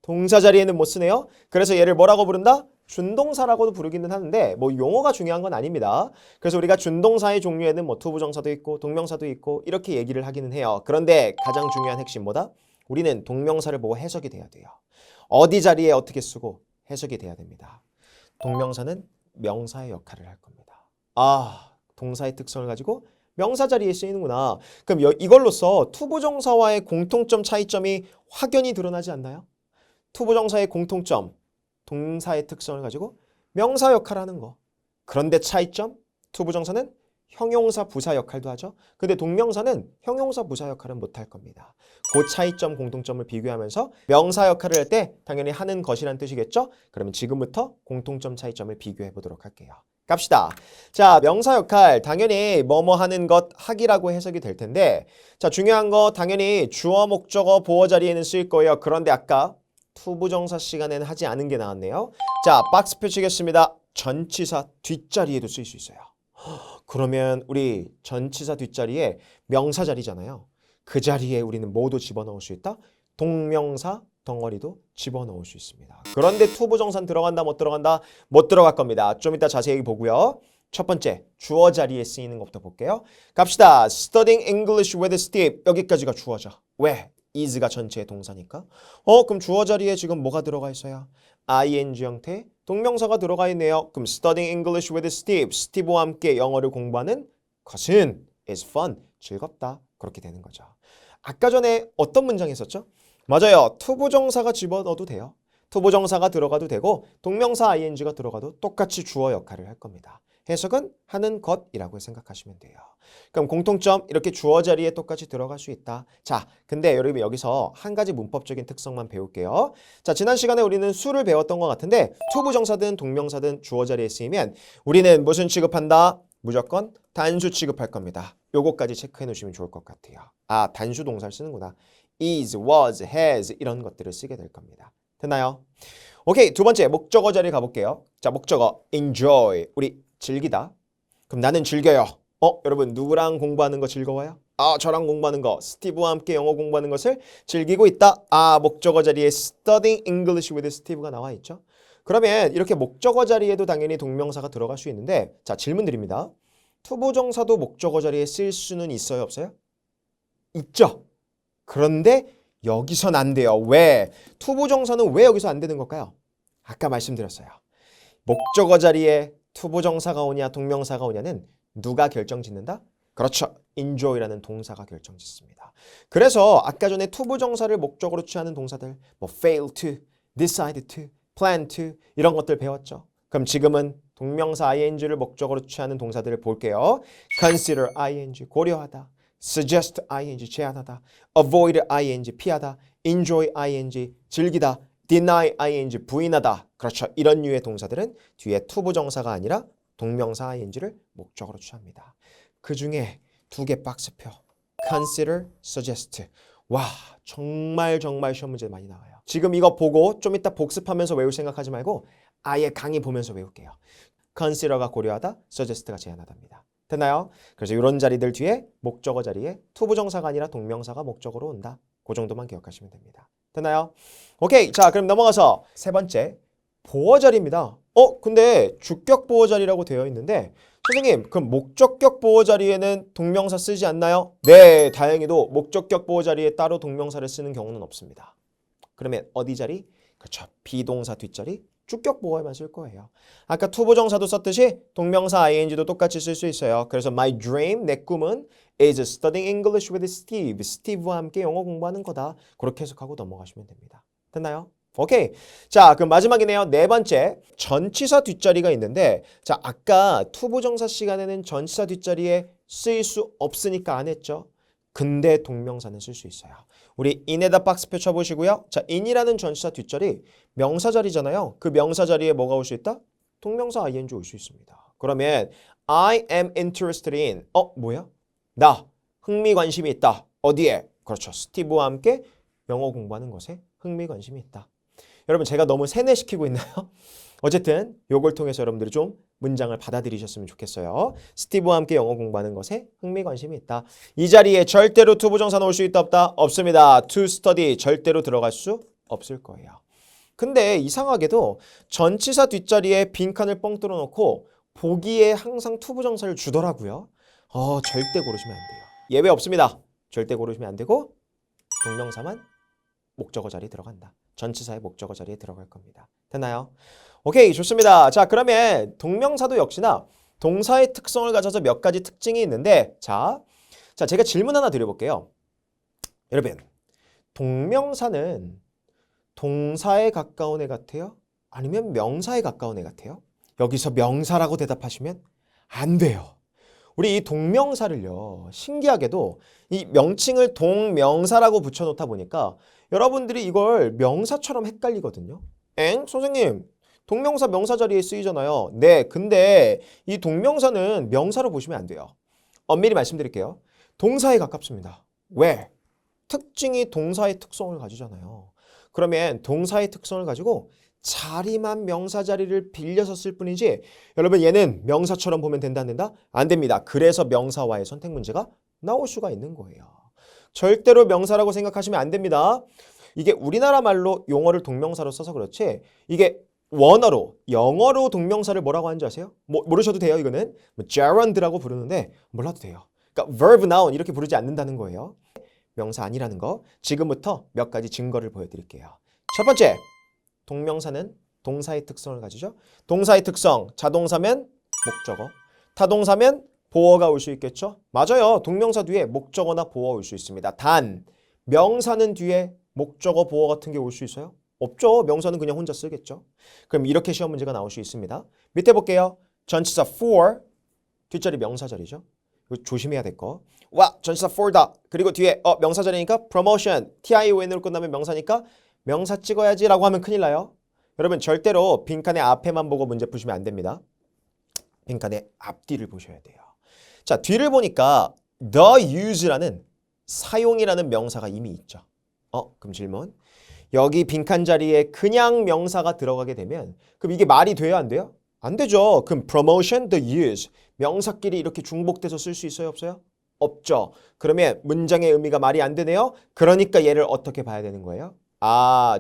동사 자리에는 못 쓰네요. 그래서 얘를 뭐라고 부른다? 준동사라고도 부르기는 하는데 뭐 용어가 중요한 건 아닙니다. 그래서 우리가 준동사의 종류에는 뭐 투부정사도 있고 동명사도 있고 이렇게 얘기를 하기는 해요. 그런데 가장 중요한 핵심 뭐다? 우리는 동명사를 보고 해석이 돼야 돼요. 어디 자리에 어떻게 쓰고 해석이 돼야 됩니다. 동명사는 명사의 역할을 할 겁니다. 동사의 특성을 가지고 명사 자리에 쓰이는구나. 그럼 이걸로써 투부정사와의 공통점 차이점이 확연히 드러나지 않나요? 투부정사의 공통점, 동사의 특성을 가지고 명사 역할을 하는 거. 그런데 차이점, 투부정사는 형용사, 부사 역할도 하죠. 근데 동명사는 형용사, 부사 역할은 못할 겁니다. 그 차이점, 공통점을 비교하면서 명사 역할을 할 때 당연히 하는 것이란 뜻이겠죠? 그러면 지금부터 공통점, 차이점을 비교해 보도록 할게요. 갑시다. 자, 명사 역할 당연히 뭐뭐 하는 것, 하기라고 해석이 될 텐데 자, 중요한 거 당연히 주어, 목적어, 보어 자리에는 쓰일 거예요. 그런데 아까 투부정사 시간에는 하지 않은 게 나왔네요. 자, 박스 펼치겠습니다. 전치사 뒷자리에도 쓸 수 있어요. 그러면 우리 전치사 뒷자리에 명사 자리잖아요. 그 자리에 우리는 뭐도 집어넣을 수 있다? 동명사 덩어리도 집어넣을 수 있습니다. 그런데 투부정사는 들어간다, 못 들어간다? 못 들어갈 겁니다. 좀 이따 자세히 보고요. 첫 번째, 주어 자리에 쓰이는 것부터 볼게요. 갑시다. Studying English with Steve. 여기까지가 주어죠. 왜? is가 전체의 동사니까. 그럼 주어 자리에 지금 뭐가 들어가 있어요? ing 형태 동명사가 들어가 있네요. 그럼 studying English with Steve, 스티브와 함께 영어를 공부하는 것은 is fun, 즐겁다. 그렇게 되는 거죠. 아까 전에 어떤 문장 했었죠? 맞아요. 투부정사가 집어넣어도 돼요. 투부정사가 들어가도 되고 동명사 ing가 들어가도 똑같이 주어 역할을 할 겁니다. 해석은 하는 것이라고 생각하시면 돼요. 그럼 공통점 이렇게 주어 자리에 똑같이 들어갈 수 있다. 자, 근데 여러분 여기서 한 가지 문법적인 특성만 배울게요. 자, 지난 시간에 우리는 수를 배웠던 것 같은데 투부정사든 동명사든 주어 자리에 쓰이면 우리는 무슨 취급한다? 무조건 단수 취급할 겁니다. 요거까지 체크해 놓으시면 좋을 것 같아요. 단수 동사를 쓰는구나. is, was, has 이런 것들을 쓰게 될 겁니다. 됐나요? 오케이, 두 번째 목적어 자리에 가볼게요. 자, 목적어 enjoy, 우리 즐기다. 그럼 나는 즐겨요. 여러분 누구랑 공부하는 거 즐거워요? 저랑 공부하는 거, 스티브와 함께 영어 공부하는 것을 즐기고 있다. 목적어 자리에 studying English with Steve가 나와 있죠. 그러면 이렇게 목적어 자리에도 당연히 동명사가 들어갈 수 있는데 자, 질문 드립니다. 투부정사도 목적어 자리에 쓸 수는 있어요, 없어요? 있죠. 그런데 여기선 안 돼요. 왜? 투부정사는 왜 여기서 안 되는 걸까요? 아까 말씀드렸어요. 목적어 자리에 투부정사가 오냐 동명사가 오냐는 누가 결정짓는다? 그렇죠. enjoy라는 동사가 결정짓습니다. 그래서 아까 전에 투부정사를 목적으로 취하는 동사들 뭐 fail to, decide to, plan to 이런 것들 배웠죠. 그럼 지금은 동명사 ing를 목적으로 취하는 동사들을 볼게요. consider ing, 고려하다. suggest ing, 제안하다. avoid ing, 피하다. enjoy ing, 즐기다. deny ing, 부인하다. 그렇죠. 이런 류의 동사들은 뒤에 투부정사가 아니라 동명사 ing를 목적으로 취합니다. 그 중에 두 개 박스표. consider, suggest. 와, 정말 시험 문제 많이 나와요. 지금 이거 보고 좀 이따 복습하면서 외울 생각하지 말고 아예 강의 보면서 외울게요. consider가 고려하다, suggest가 제안하다입니다. 됐나요? 그래서 이런 자리들 뒤에 목적어 자리에 투부정사가 아니라 동명사가 목적으로 온다. 그 정도만 기억하시면 됩니다. 됐나요? 오케이, 자 그럼 넘어가서 세 번째 보어 자리입니다. 근데 주격 보어 자리라고 되어 있는데 선생님, 그럼 목적격 보호 자리에는 동명사 쓰지 않나요? 네, 다행히도 목적격 보호 자리에 따로 동명사를 쓰는 경우는 없습니다. 그러면 어디 자리? 그렇죠. 비동사 뒷자리 주격 보호에만 쓸 거예요. 아까 투부정사도 썼듯이 동명사 ing도 똑같이 쓸 수 있어요. 그래서 my dream, 내 꿈은 is studying English with Steve. 스티브와 함께 영어 공부하는 거다. 그렇게 해석하고 넘어가시면 됩니다. 됐나요? 오케이. 자, 그럼 마지막이네요. 네 번째, 전치사 뒷자리가 있는데, 자, 아까 투부정사 시간에는 전치사 뒷자리에 쓰일 수 없으니까 안 했죠. 근데 동명사는 쓸 수 있어요. 우리 in에다 박스표 쳐보시고요. 자, in이라는 전치사 뒷자리 명사 자리잖아요. 그 명사 자리에 뭐가 올 수 있다? 동명사 ing 올 수 있습니다. 그러면 I am interested in 뭐야? 나 흥미 관심이 있다. 어디에? 그렇죠. 스티브와 함께 영어 공부하는 것에 흥미 관심이 있다. 여러분 제가 너무 세뇌시키고 있나요? 어쨌든 요걸 통해서 여러분들이 좀 문장을 받아들이셨으면 좋겠어요. 스티브와 함께 영어 공부하는 것에 흥미 관심이 있다. 이 자리에 절대로 투부정사 넣을 수 있다 없다? 없습니다. to study 절대로 들어갈 수 없을 거예요. 근데 이상하게도 전치사 뒷자리에 빈칸을 뻥 뚫어 놓고 보기에 항상 투부정사를 주더라고요. 절대 고르시면 안 돼요. 예외 없습니다. 절대 고르시면 안 되고 동명사만 목적어 자리에 들어간다. 전치사의 목적어 자리에 들어갈 겁니다. 됐나요? 오케이, 좋습니다. 자, 그러면 동명사도 역시나 동사의 특성을 가져서 몇 가지 특징이 있는데 자, 제가 질문 하나 드려볼게요. 여러분, 동명사는 동사에 가까운 애 같아요? 아니면 명사에 가까운 애 같아요? 여기서 명사라고 대답하시면 안 돼요. 우리 이 동명사를요, 신기하게도 이 명칭을 동명사라고 붙여놓다 보니까 여러분들이 이걸 명사처럼 헷갈리거든요. 선생님, 동명사 명사 자리에 쓰이잖아요. 네, 근데 이 동명사는 명사로 보시면 안 돼요. 엄밀히 말씀드릴게요. 동사에 가깝습니다. 왜? 특징이 동사의 특성을 가지잖아요. 그러면 동사의 특성을 가지고 자리만 명사 자리를 빌려서 쓸 뿐이지 여러분 얘는 명사처럼 보면 된다 안 된다? 안 됩니다. 그래서 명사와의 선택 문제가 나올 수가 있는 거예요. 절대로 명사라고 생각하시면 안 됩니다. 이게 우리나라 말로 용어를 동명사로 써서 그렇지 이게 원어로 영어로 동명사를 뭐라고 하는지 아세요? 모르셔도 돼요. 이거는 gerund라고 부르는데 몰라도 돼요. 그러니까 verb noun 이렇게 부르지 않는다는 거예요. 명사 아니라는 거 지금부터 몇 가지 증거를 보여드릴게요. 첫 번째, 동명사는 동사의 특성을 가지죠. 동사의 특성, 자동사면 목적어, 타동사면 보어가 올 수 있겠죠. 맞아요. 동명사 뒤에 목적어나 보어 올 수 있습니다. 단, 명사는 뒤에 목적어, 보어 같은 게 올 수 있어요? 없죠. 명사는 그냥 혼자 쓰겠죠. 그럼 이렇게 시험 문제가 나올 수 있습니다. 밑에 볼게요. 전치사 for, 뒷자리 명사 자리죠. 이거 조심해야 될 거. 와, 전치사 for다. 그리고 뒤에 명사 자리니까 promotion, tion으로 끝나면 명사니까 명사 찍어야지 라고 하면 큰일 나요. 여러분 절대로 빈칸의 앞에만 보고 문제 푸시면 안 됩니다. 빈칸의 앞뒤를 보셔야 돼요. 자, 뒤를 보니까 the use라는 사용이라는 명사가 이미 있죠. 그럼 질문. 여기 빈칸 자리에 그냥 명사가 들어가게 되면 그럼 이게 말이 돼요, 안 돼요? 안 되죠. 그럼 promotion, the use. 명사끼리 이렇게 중복돼서 쓸 수 있어요, 없어요? 없죠. 그러면 문장의 의미가 말이 안 되네요. 그러니까 얘를 어떻게 봐야 되는 거예요?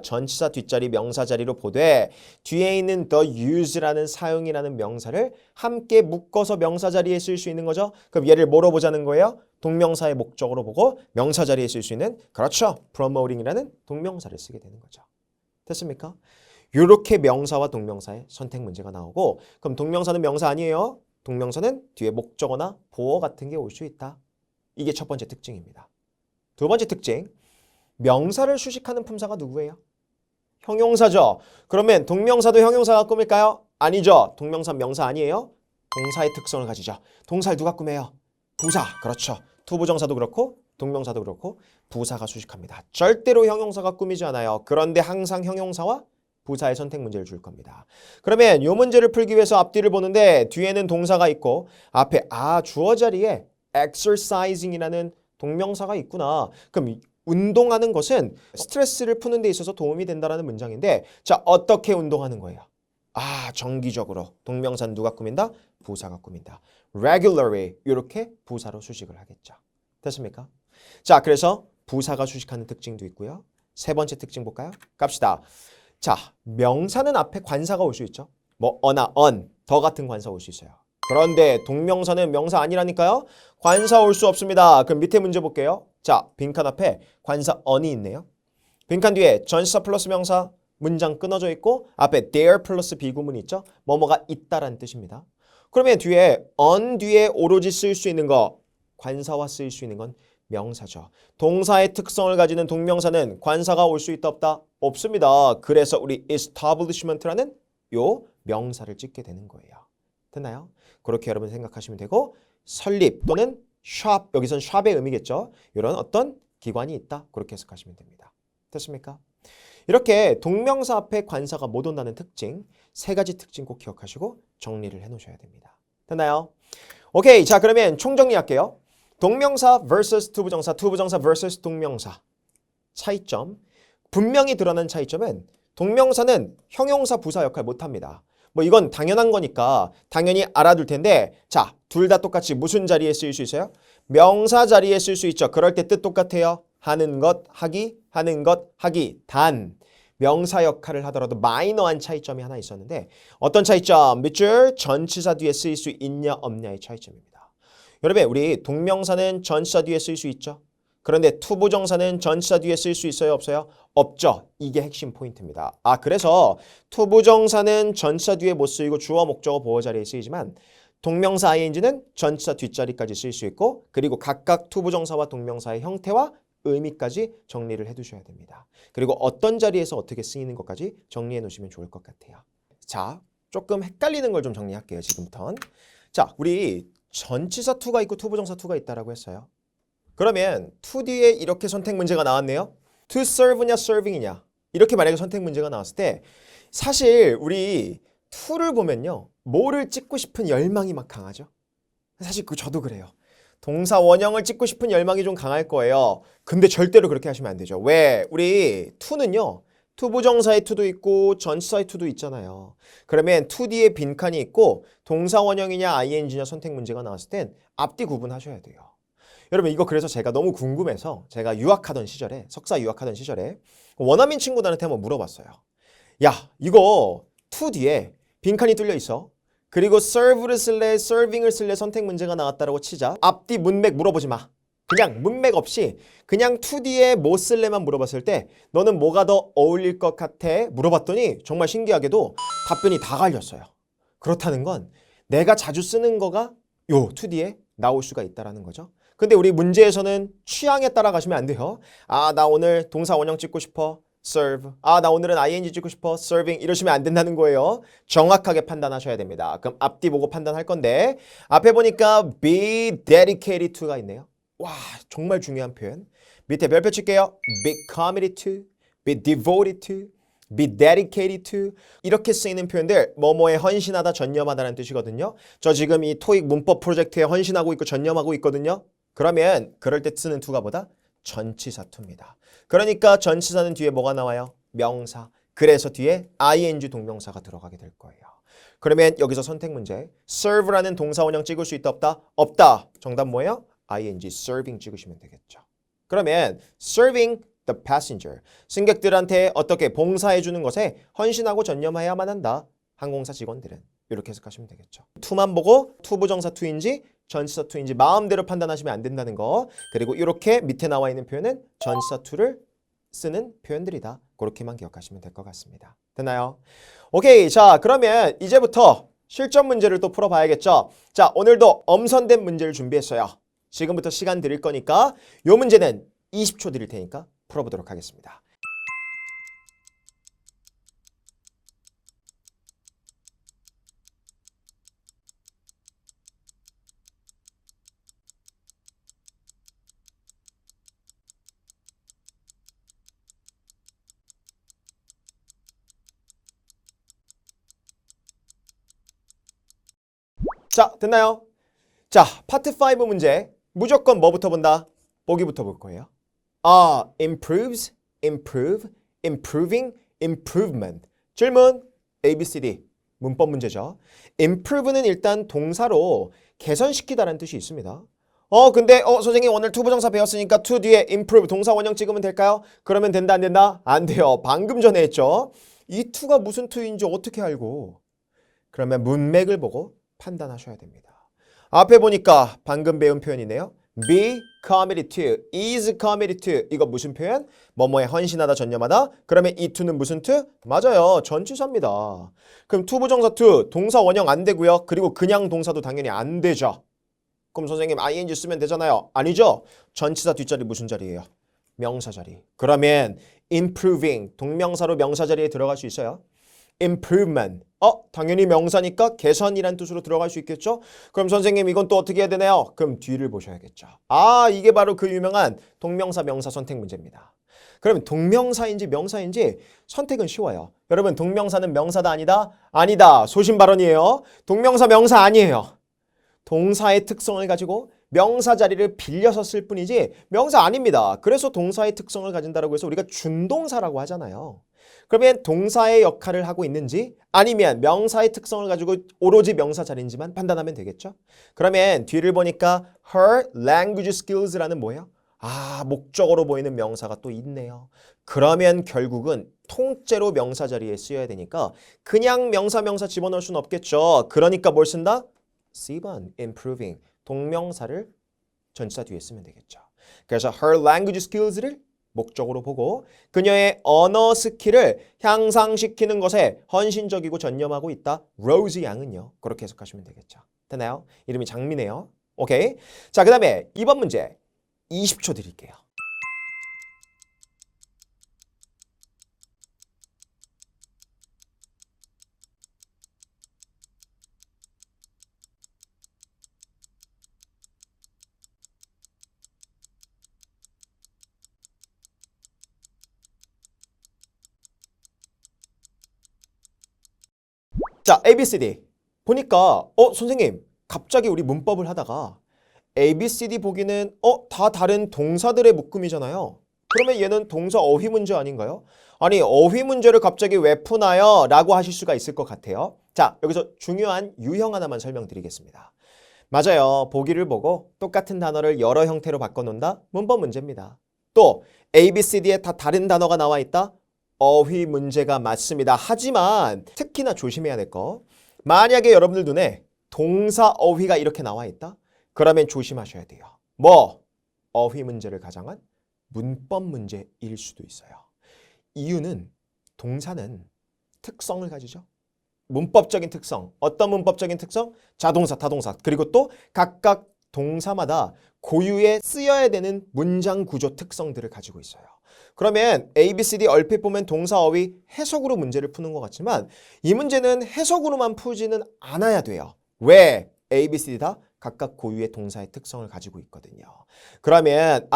전치사 뒷자리 명사 자리로 보되 뒤에 있는 the use라는 사용이라는 명사를 함께 묶어서 명사 자리에 쓸 수 있는 거죠. 그럼 얘를 뭐로 보자는 거예요? 동명사의 목적으로 보고 명사 자리에 쓸 수 있는 그렇죠. promoting이라는 동명사를 쓰게 되는 거죠. 됐습니까? 이렇게 명사와 동명사의 선택 문제가 나오고 그럼 동명사는 명사 아니에요. 동명사는 뒤에 목적어나 보어 같은 게 올 수 있다. 이게 첫 번째 특징입니다. 두 번째 특징. 명사를 수식하는 품사가 누구예요? 형용사죠. 그러면 동명사도 형용사가 꾸밀까요? 아니죠. 동명사 명사 아니에요. 동사의 특성을 가지죠. 동사를 누가 꾸며요? 부사. 그렇죠. 투부정사도 그렇고 동명사도 그렇고 부사가 수식합니다. 절대로 형용사가 꾸미지 않아요. 그런데 항상 형용사와 부사의 선택 문제를 줄 겁니다. 그러면 이 문제를 풀기 위해서 앞뒤를 보는데 뒤에는 동사가 있고 앞에 주어 자리에 exercising이라는 동명사가 있구나. 그럼 운동하는 것은 스트레스를 푸는 데 있어서 도움이 된다라는 문장인데 자, 어떻게 운동하는 거예요? 정기적으로. 동명사는 누가 꾸민다? 부사가 꾸민다. regularly 이렇게 부사로 수식을 하겠죠. 됐습니까? 자, 그래서 부사가 수식하는 특징도 있고요. 세 번째 특징 볼까요? 갑시다. 자, 명사는 앞에 관사가 올 수 있죠. 어나, on, 더 같은 관사 올 수 있어요. 그런데 동명사는 명사 아니라니까요. 관사 올 수 없습니다. 그럼 밑에 문제 볼게요. 자, 빈칸 앞에 관사 on이 있네요. 빈칸 뒤에 전치사 플러스 명사 문장 끊어져 있고 앞에 there 플러스 비구문이 있죠. 뭐뭐가 있다라는 뜻입니다. 그러면 뒤에 on 뒤에 오로지 쓰일 수 있는 거 관사와 쓰일 수 있는 건 명사죠. 동사의 특성을 가지는 동명사는 관사가 올 수 있다 없다? 없습니다. 그래서 우리 establishment라는 요 명사를 찍게 되는 거예요. 됐나요? 그렇게 여러분 생각하시면 되고 설립 또는 샵 여기선 샵의 의미겠죠. 이런 어떤 기관이 있다. 그렇게 해석하시면 됩니다. 됐습니까? 이렇게 동명사 앞에 관사가 못 온다는 특징 세 가지 특징 꼭 기억하시고 정리를 해놓으셔야 됩니다. 됐나요? 오케이, 자 그러면 총정리할게요. 동명사 vs 투부정사, 투부정사 vs 동명사 차이점 분명히 드러난 차이점은 동명사는 형용사 부사 역할 못합니다. 뭐 이건 당연한 거니까 당연히 알아둘 텐데 자, 둘 다 똑같이 무슨 자리에 쓰일 수 있어요? 명사 자리에 쓸 수 있죠. 그럴 때 뜻 똑같아요. 하는 것, 하기, 하는 것, 하기. 단 명사 역할을 하더라도 마이너한 차이점이 하나 있었는데 어떤 차이점? 밑줄 전치사 뒤에 쓰일 수 있냐 없냐의 차이점입니다. 여러분 우리 동명사는 전치사 뒤에 쓸 수 있죠. 그런데 투부정사는 전치사 뒤에 쓸 수 있어요 없어요? 없죠. 이게 핵심 포인트입니다. 그래서 투부정사는 전치사 뒤에 못 쓰이고 주어 목적어 보어 자리에 쓰이지만 동명사 ing는 전치사 뒷자리까지 쓸 수 있고 그리고 각각 투부정사와 동명사의 형태와 의미까지 정리를 해두셔야 됩니다. 그리고 어떤 자리에서 어떻게 쓰이는 것까지 정리해 놓으시면 좋을 것 같아요. 자, 조금 헷갈리는 걸 좀 정리할게요. 지금부터. 자, 우리 전치사 투가 있고 투부정사 투가 있다라고 했어요. 그러면 to 뒤에 이렇게 선택 문제가 나왔네요. to serve냐 serving이냐 이렇게 만약에 선택 문제가 나왔을 때 사실 우리 to를 보면요. 뭐를 찍고 싶은 열망이 막 강하죠. 사실 저도 그래요. 동사 원형을 찍고 싶은 열망이 좀 강할 거예요. 근데 절대로 그렇게 하시면 안 되죠. 왜? 우리 to는요. 투부정사의 to도 있고 전치사의 to도 있잖아요. 그러면 to 뒤에 빈칸이 있고 동사 원형이냐 ing냐 선택 문제가 나왔을 땐 앞뒤 구분하셔야 돼요. 여러분 이거 그래서 제가 너무 궁금해서 제가 유학하던 시절에 석사 유학하던 시절에 원어민 친구들한테 한번 물어봤어요. 야 이거 to 뒤에 빈칸이 뚫려 있어. 그리고 serve를 쓸래 serving을 쓸래 선택 문제가 나왔다라고 치자. 앞뒤 문맥 물어보지 마. 그냥 문맥 없이 그냥 to 뒤에 뭐 쓸래만 물어봤을 때 너는 뭐가 더 어울릴 것 같아? 물어봤더니 정말 신기하게도 답변이 다 갈렸어요. 그렇다는 건 내가 자주 쓰는 거가 요 to 뒤에 나올 수가 있다라는 거죠. 근데 우리 문제에서는 취향에 따라 가시면 안 돼요. 나 오늘 동사 원형 찍고 싶어. serve. 나 오늘은 ing 찍고 싶어. serving. 이러시면 안 된다는 거예요. 정확하게 판단하셔야 됩니다. 그럼 앞뒤 보고 판단할 건데 앞에 보니까 be dedicated to가 있네요. 와, 정말 중요한 표현. 밑에 별표 칠게요. be committed to, be devoted to, be dedicated to 이렇게 쓰이는 표현들 뭐뭐에 헌신하다, 전념하다라는 뜻이거든요. 저 지금 이 토익 문법 프로젝트에 헌신하고 있고 전념하고 있거든요. 그러면 그럴 때 쓰는 to가 뭐다? 전치사 to입니다. 그러니까 전치사는 뒤에 뭐가 나와요? 명사. 그래서 뒤에 ing 동명사가 들어가게 될 거예요. 그러면 여기서 선택 문제. serve라는 동사 원형 찍을 수 있다 없다? 없다. 정답 뭐예요? ing serving 찍으시면 되겠죠. 그러면 serving the passenger. 승객들한테 어떻게 봉사해 주는 것에 헌신하고 전념해야만 한다. 항공사 직원들은. 이렇게 해석하시면 되겠죠. to만 보고 투부정사 to인지 전치사 to인지 마음대로 판단하시면 안 된다는 거. 그리고 이렇게 밑에 나와 있는 표현은 전치사 to를 쓰는 표현들이다. 그렇게만 기억하시면 될 것 같습니다. 됐나요? 오케이. 자, 그러면 이제부터 실전 문제를 또 풀어봐야겠죠. 자, 오늘도 엄선된 문제를 준비했어요. 지금부터 시간 드릴 거니까 이 문제는 20초 드릴 테니까 풀어보도록 하겠습니다. 자, 됐나요? 자, 파트 5 문제. 무조건 뭐부터 본다? 보기부터 볼 거예요. improves, improve, improving, improvement. 질문 A, B, C, D. 문법 문제죠. improve는 일단 동사로 개선시키다라는 뜻이 있습니다. 근데 선생님 오늘 투부정사 배웠으니까 to 뒤에 improve 동사 원형 찍으면 될까요? 그러면 된다 안 된다? 안 돼요. 방금 전에 했죠. 이 to가 무슨 to인지 어떻게 알고? 그러면 문맥을 보고 판단하셔야 됩니다. 앞에 보니까 방금 배운 표현이네요. be committed to, is committed to. 이거 무슨 표현? 뭐뭐에 헌신하다, 전념하다. 그러면 이 to는 무슨 to? 맞아요. 전치사입니다. 그럼 투부정사 to, 동사 원형 안 되고요. 그리고 그냥 동사도 당연히 안 되죠. 그럼 선생님 ing 쓰면 되잖아요. 아니죠. 전치사 뒷자리 무슨 자리예요? 명사 자리. 그러면 improving, 동명사로 명사 자리에 들어갈 수 있어요. improvement. 당연히 명사니까 개선이란 뜻으로 들어갈 수 있겠죠? 그럼 선생님 이건 또 어떻게 해야 되나요? 그럼 뒤를 보셔야겠죠. 이게 바로 그 유명한 동명사 명사 선택 문제입니다. 그러면 동명사인지 명사인지 선택은 쉬워요. 여러분 동명사는 명사다 아니다? 아니다. 소신 발언이에요. 동명사 명사 아니에요. 동사의 특성을 가지고 명사 자리를 빌려서 쓸 뿐이지 명사 아닙니다. 그래서 동사의 특성을 가진다고 해서 우리가 준동사라고 하잖아요. 그러면 동사의 역할을 하고 있는지 아니면 명사의 특성을 가지고 오로지 명사 자리인지만 판단하면 되겠죠. 그러면 뒤를 보니까 her language skills라는 뭐예요? 목적어로 보이는 명사가 또 있네요. 그러면 결국은 통째로 명사 자리에 쓰여야 되니까 그냥 명사 집어넣을 수는 없겠죠. 그러니까 뭘 쓴다? C번 improving 동명사를 전치사 뒤에 쓰면 되겠죠. 그래서 her language skills를 목적으로 보고 그녀의 언어 스킬을 향상시키는 것에 헌신적이고 전념하고 있다. 로즈 양은요. 그렇게 해석하시면 되겠죠. 됐나요? 이름이 장미네요. 오케이. 자, 그 다음에 2번 문제 20초 드릴게요. 자, ABCD 보니까 선생님 갑자기 우리 문법을 하다가 ABCD 보기는 다 다른 동사들의 묶음이잖아요. 그러면 얘는 동사 어휘 문제 아닌가요? 아니 어휘 문제를 갑자기 왜 푸나요? 라고 하실 수가 있을 것 같아요. 자, 여기서 중요한 유형 하나만 설명드리겠습니다. 맞아요. 보기를 보고 똑같은 단어를 여러 형태로 바꿔놓는다? 문법 문제입니다. 또 ABCD에 다 다른 단어가 나와 있다? 어휘 문제가 맞습니다. 하지만 특히나 조심해야 될 거. 만약에 여러분들 눈에 동사 어휘가 이렇게 나와 있다? 그러면 조심하셔야 돼요. 어휘 문제를 가장한 문법 문제일 수도 있어요. 이유는 동사는 특성을 가지죠. 문법적인 특성. 어떤 문법적인 특성? 자동사, 타동사. 그리고 또 각각 동사마다 고유의 쓰여야 되는 문장 구조 특성들을 가지고 있어요. 그러면 ABCD 얼핏 보면 동사 어휘 해석으로 문제를 푸는 것 같지만 이 문제는 해석으로만 푸지는 않아야 돼요. 왜? ABCD 다 각각 고유의 동사의 특성을 가지고 있거든요. 그러면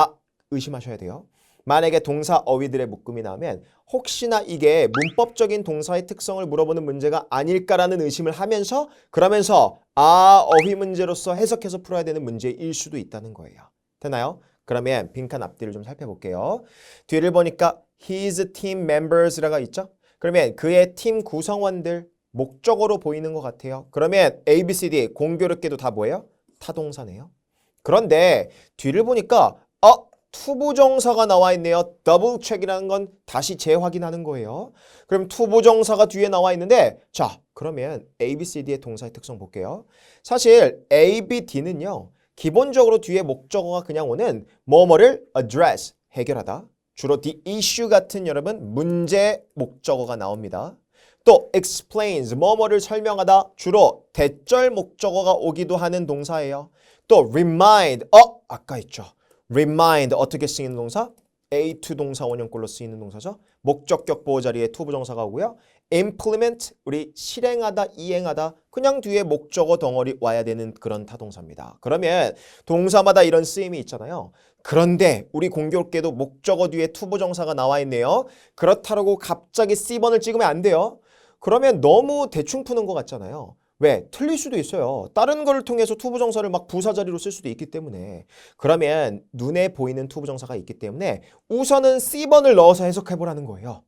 의심하셔야 돼요. 만약에 동사 어휘들의 묶음이 나오면 혹시나 이게 문법적인 동사의 특성을 물어보는 문제가 아닐까라는 의심을 하면서 그러면서 어휘 문제로서 해석해서 풀어야 되는 문제일 수도 있다는 거예요. 되나요? 그러면 빈칸 앞뒤를 좀 살펴볼게요. 뒤를 보니까 his team members라가 있죠? 그러면 그의 팀 구성원들 목적어로 보이는 것 같아요. 그러면 ABCD 공교롭게도 다 뭐예요? 타동사네요. 그런데 뒤를 보니까 투부정사가 나와 있네요. 더블 체크이라는 건 다시 재확인하는 거예요. 그럼 투부정사가 뒤에 나와 있는데 자, 그러면 ABCD의 동사의 특성 볼게요. 사실 A, B, D는요. 기본적으로 뒤에 목적어가 그냥 오는 뭐뭐를 address, 해결하다. 주로 the issue 같은 여러분 문제 목적어가 나옵니다. 또 explains, 뭐뭐를 설명하다. 주로 대절 목적어가 오기도 하는 동사예요. 또 remind, 아까 있죠. remind 어떻게 쓰이는 동사? A2 동사 원형꼴로 쓰이는 동사죠. 목적격 보호 자리에 to 부정사가 오고요. implement 우리 실행하다, 이행하다 그냥 뒤에 목적어 덩어리 와야 되는 그런 타동사입니다. 그러면 동사마다 이런 쓰임이 있잖아요. 그런데 우리 공교롭게도 목적어 뒤에 to 부정사가 나와 있네요. 그렇다고 갑자기 C번을 찍으면 안 돼요. 그러면 너무 대충 푸는 것 같잖아요. 왜? 틀릴 수도 있어요. 다른 걸 통해서 투부정사를 막 부사 자리로 쓸 수도 있기 때문에. 그러면 눈에 보이는 투부정사가 있기 때문에 우선은 C번을 넣어서 해석해보라는 거예요.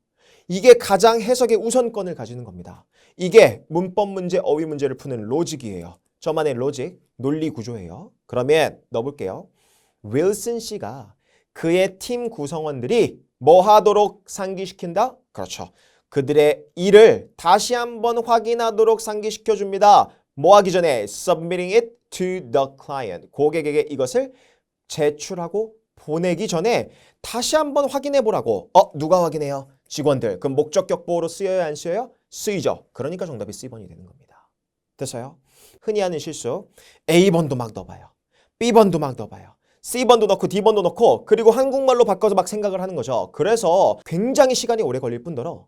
이게 가장 해석의 우선권을 가지는 겁니다. 이게 문법 문제, 어휘 문제를 푸는 로직이에요. 저만의 로직, 논리 구조예요. 그러면 넣어볼게요. 윌슨 씨가 그의 팀 구성원들이 뭐 하도록 상기시킨다? 그렇죠. 그들의 일을 다시 한번 확인하도록 상기시켜줍니다. 뭐 하기 전에 submitting it to the client. 고객에게 이것을 제출하고 보내기 전에 다시 한번 확인해 보라고. 누가 확인해요? 직원들. 그럼 목적격 보호로 쓰여요? 안 쓰여요? 쓰이죠. 그러니까 정답이 C번이 되는 겁니다. 됐어요? 흔히 하는 실수. A번도 막 넣어봐요. B번도 막 넣어봐요. C번도 넣고 D번도 넣고 그리고 한국말로 바꿔서 막 생각을 하는 거죠. 그래서 굉장히 시간이 오래 걸릴 뿐더러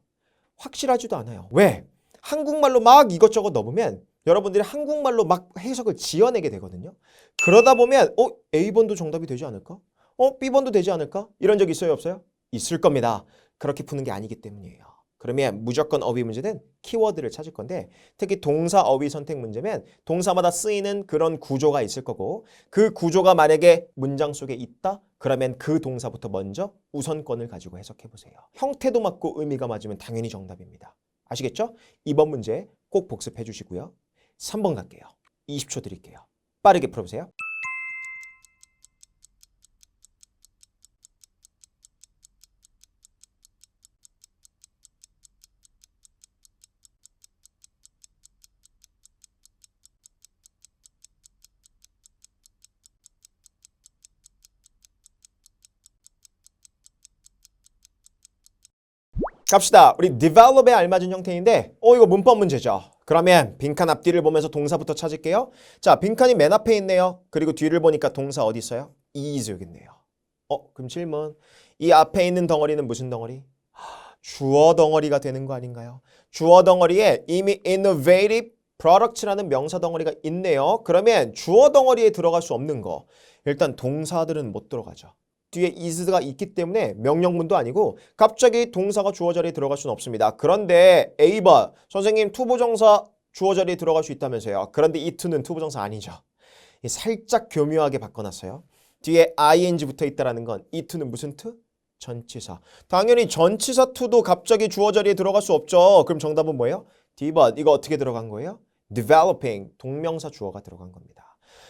확실하지도 않아요. 왜? 한국말로 막 이것저것 넣으면 여러분들이 한국말로 막 해석을 지어내게 되거든요. 그러다 보면 A번도 정답이 되지 않을까? B번도 되지 않을까? 이런 적 있어요? 없어요? 있을 겁니다. 그렇게 푸는 게 아니기 때문이에요. 그러면 무조건 어휘 문제는 키워드를 찾을 건데 특히 동사 어휘 선택 문제면 동사마다 쓰이는 그런 구조가 있을 거고 그 구조가 만약에 문장 속에 있다? 그러면 그 동사부터 먼저 우선권을 가지고 해석해 보세요. 형태도 맞고 의미가 맞으면 당연히 정답입니다. 아시겠죠? 2번 문제 꼭 복습해 주시고요. 3번 갈게요. 20초 드릴게요. 빠르게 풀어보세요. 갑시다. 우리 develop에 알맞은 형태인데 이거 문법 문제죠. 그러면 빈칸 앞뒤를 보면서 동사부터 찾을게요. 자, 빈칸이 맨 앞에 있네요. 그리고 뒤를 보니까 동사 어디 있어요? is 여기 있네요. 그럼 질문. 이 앞에 있는 덩어리는 무슨 덩어리? 주어 덩어리가 되는 거 아닌가요? 주어 덩어리에 이미 innovative products라는 명사 덩어리가 있네요. 그러면 주어 덩어리에 들어갈 수 없는 거. 일단 동사들은 못 들어가죠. 뒤에 is가 있기 때문에 명령문도 아니고 갑자기 동사가 주어 자리에 들어갈 수는 없습니다. 그런데 A번 선생님 투부정사 주어 자리에 들어갈 수 있다면서요. 그런데 이 to는 투부정사 아니죠. 살짝 교묘하게 바꿔놨어요. 뒤에 ing 붙어 있다는 건 이 to는 무슨 to? 전치사. 당연히 전치사 to도 갑자기 주어 자리에 들어갈 수 없죠. 그럼 정답은 뭐예요? D번. 이거 어떻게 들어간 거예요? developing. 동명사 주어가 들어간 겁니다.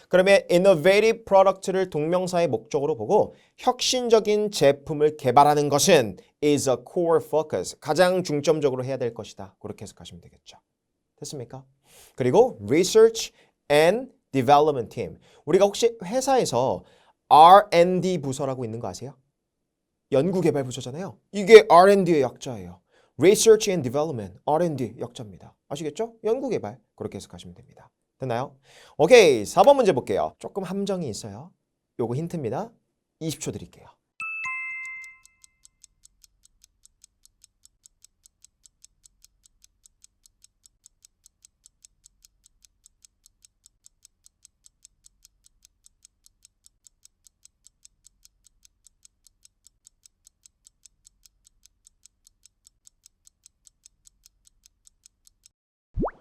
그러면 innovative product를 동명사의 목적으로 보고 혁신적인 제품을 개발하는 것은 is a core focus. 가장 중점적으로 해야 될 것이다. 그렇게 해석하시면 되겠죠. 됐습니까? 그리고 research and development team. 우리가 혹시 회사에서 R&D 부서라고 있는 거 아세요? 연구개발 부서잖아요. 이게 R&D의 약자예요. Research and Development, R&D 약자입니다. 아시겠죠? 연구개발. 그렇게 해석하시면 됩니다. 됐나요? 오케이, 4번 문제 볼게요. 조금 함정이 있어요. 요거 힌트입니다. 20초 드릴게요.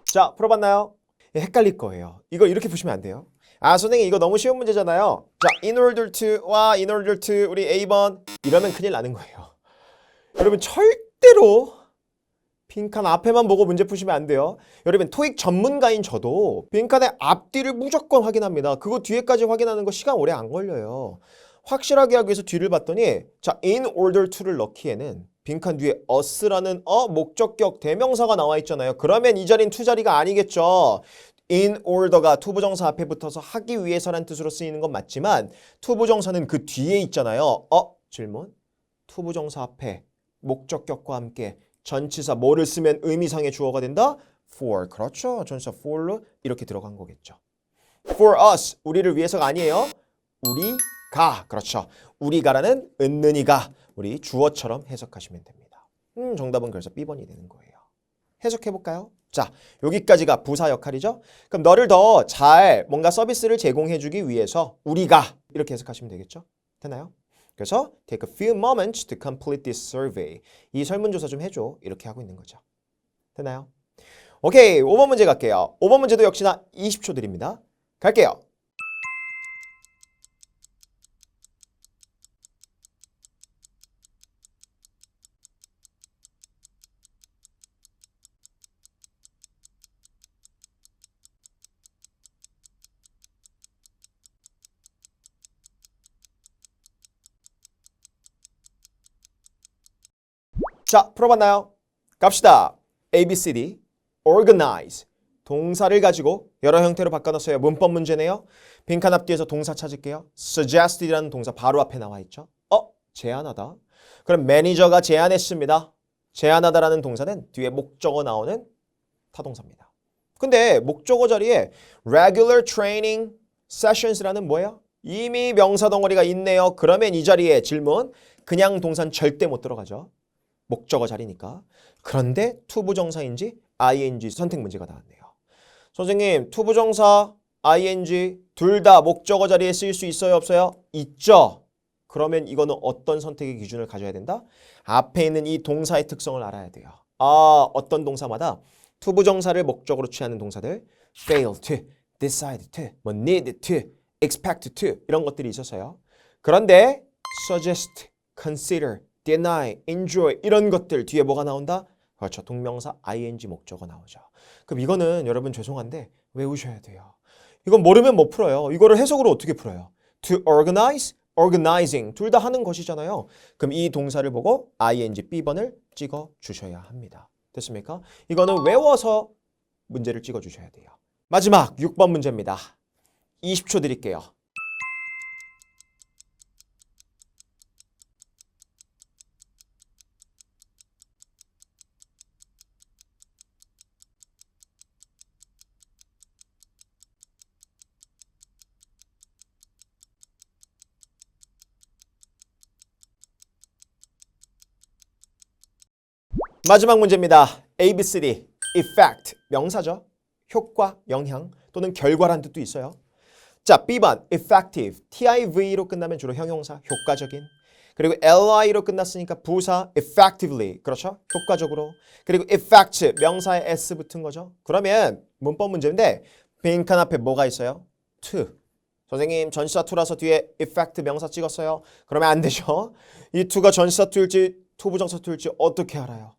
자, 풀어봤나요? 헷갈릴 거예요. 이거 이렇게 푸시면 안 돼요. 선생님 이거 너무 쉬운 문제잖아요. 자, in order to와 in order to 우리 A번 이러면 큰일 나는 거예요. 여러분 절대로 빈칸 앞에만 보고 문제 푸시면 안 돼요. 여러분 토익 전문가인 저도 빈칸의 앞뒤를 무조건 확인합니다. 그거 뒤에까지 확인하는 거 시간 오래 안 걸려요. 확실하게 하기 위해서 뒤를 봤더니 자, in order to를 넣기에는 빈칸 뒤에 us라는 목적격 대명사가 나와 있잖아요. 그러면 이 자리는 to 자리가 아니겠죠. in order가 투부정사 앞에 붙어서 하기 위해서란 뜻으로 쓰이는 건 맞지만 투부정사는 그 뒤에 있잖아요. 질문. 투부정사 앞에 목적격과 함께 전치사 뭐를 쓰면 의미상의 주어가 된다? for. 그렇죠. 전치사 for로 이렇게 들어간 거겠죠. for us. 우리를 위해서가 아니에요. 우리가. 그렇죠. 우리가라는 은는이가 우리 주어처럼 해석하시면 됩니다. 정답은 그래서 B번이 되는 거예요. 해석해볼까요? 자, 여기까지가 부사 역할이죠. 그럼 너를 더 잘 뭔가 서비스를 제공해주기 위해서 우리가 이렇게 해석하시면 되겠죠. 되나요? 그래서 take a few moments to complete this survey. 이 설문조사 좀 해줘. 이렇게 하고 있는 거죠. 되나요? 오케이, 5번 문제 갈게요. 5번 문제도 역시나 20초 드립니다. 갈게요. 자, 풀어봤나요? 갑시다. A, B, C, D. Organize. 동사를 가지고 여러 형태로 바꿔놨어요. 문법 문제네요. 빈칸 앞뒤에서 동사 찾을게요. suggested이라는 동사 바로 앞에 나와 있죠. 제안하다. 그럼 매니저가 제안했습니다. 제안하다라는 동사는 뒤에 목적어 나오는 타동사입니다. 근데 목적어 자리에 regular training sessions라는 뭐예요? 이미 명사 덩어리가 있네요. 그러면 이 자리에 질문 그냥 동사는 절대 못 들어가죠. 목적어 자리니까. 그런데 투부정사인지 ing 선택 문제가 나왔네요. 선생님 투부정사 ing 둘 다 목적어 자리에 쓰일 수 있어요? 없어요? 있죠. 그러면 이거는 어떤 선택의 기준을 가져야 된다? 앞에 있는 이 동사의 특성을 알아야 돼요. 어떤 동사마다 투부정사를 목적으로 취하는 동사들 fail to, decide to, 뭐 need to, expect to 이런 것들이 있었어요. 그런데 suggest, consider, deny, enjoy 이런 것들 뒤에 뭐가 나온다? 그렇죠. 동명사 ing 목적어 나오죠. 그럼 이거는 여러분 죄송한데 외우셔야 돼요. 이건 모르면 못 풀어요. 이거를 해석으로 어떻게 풀어요? To organize, organizing 둘 다 하는 것이잖아요. 그럼 이 동사를 보고 ing B번을 찍어 주셔야 합니다. 됐습니까? 이거는 외워서 문제를 찍어 주셔야 돼요. 마지막 6번 문제입니다. 20초 드릴게요. 마지막 문제입니다. ABCD, effect, 명사죠. 효과, 영향 또는 결과란 뜻도 있어요. 자, B번, effective, TIV로 끝나면 주로 형용사, 효과적인. 그리고 LI로 끝났으니까 부사, effectively, 그렇죠? 효과적으로. 그리고 effect, 명사에 S 붙은 거죠. 그러면 문법 문제인데 빈칸 앞에 뭐가 있어요? to. 선생님 전치사 to라서 뒤에 effect 명사 찍었어요. 그러면 안 되죠. 이 to가 전치사 to일지 투부정사 to일지 어떻게 알아요?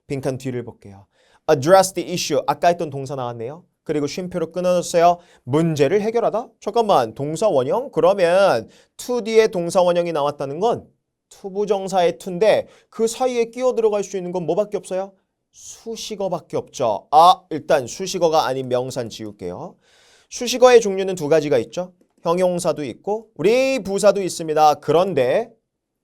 빈칸 뒤를 볼게요. address the issue. 아까 했던 동사 나왔네요. 그리고 쉼표로 끊어졌어요. 문제를 해결하다? 잠깐만. 동사 원형? 그러면 to 뒤에 동사 원형이 나왔다는 건 투부정사의 to인데 그 사이에 끼어 들어갈 수 있는 건 뭐밖에 없어요? 수식어밖에 없죠. 일단 수식어가 아닌 명사는 지울게요. 수식어의 종류는 두 가지가 있죠. 형용사도 있고 우리 부사도 있습니다. 그런데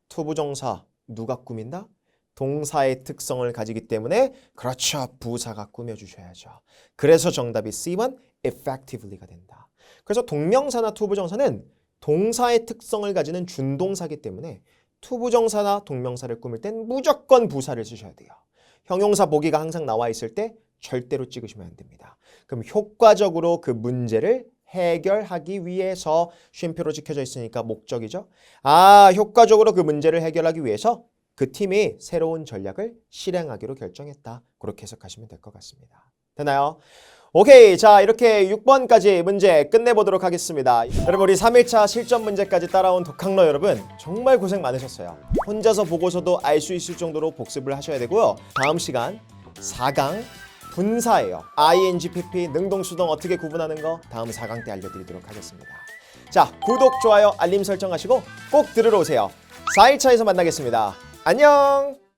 투부정사 누가 꾸민다? 동사의 특성을 가지기 때문에 그렇죠. 부사가 꾸며주셔야죠. 그래서 정답이 C번 effectively가 된다. 그래서 동명사나 투부정사는 동사의 특성을 가지는 준동사이기 때문에 투부정사나 동명사를 꾸밀 땐 무조건 부사를 쓰셔야 돼요. 형용사 보기가 항상 나와 있을 때 절대로 찍으시면 안 됩니다. 그럼 효과적으로 그 문제를 해결하기 위해서 쉼표로 지켜져 있으니까 목적이죠. 효과적으로 그 문제를 해결하기 위해서 그 팀이 새로운 전략을 실행하기로 결정했다. 그렇게 해석하시면 될 것 같습니다. 되나요? 오케이. 자, 이렇게 6번까지 문제 끝내보도록 하겠습니다. 여러분 우리 3일차 실전 문제까지 따라온 독학러 여러분 정말 고생 많으셨어요. 혼자서 보고서도 알 수 있을 정도로 복습을 하셔야 되고요. 다음 시간 4강 분사예요. ing, pp, 능동, 수동 어떻게 구분하는 거 다음 4강 때 알려드리도록 하겠습니다. 자, 구독, 좋아요, 알림 설정하시고 꼭 들으러 오세요. 4일차에서 만나겠습니다. 안녕!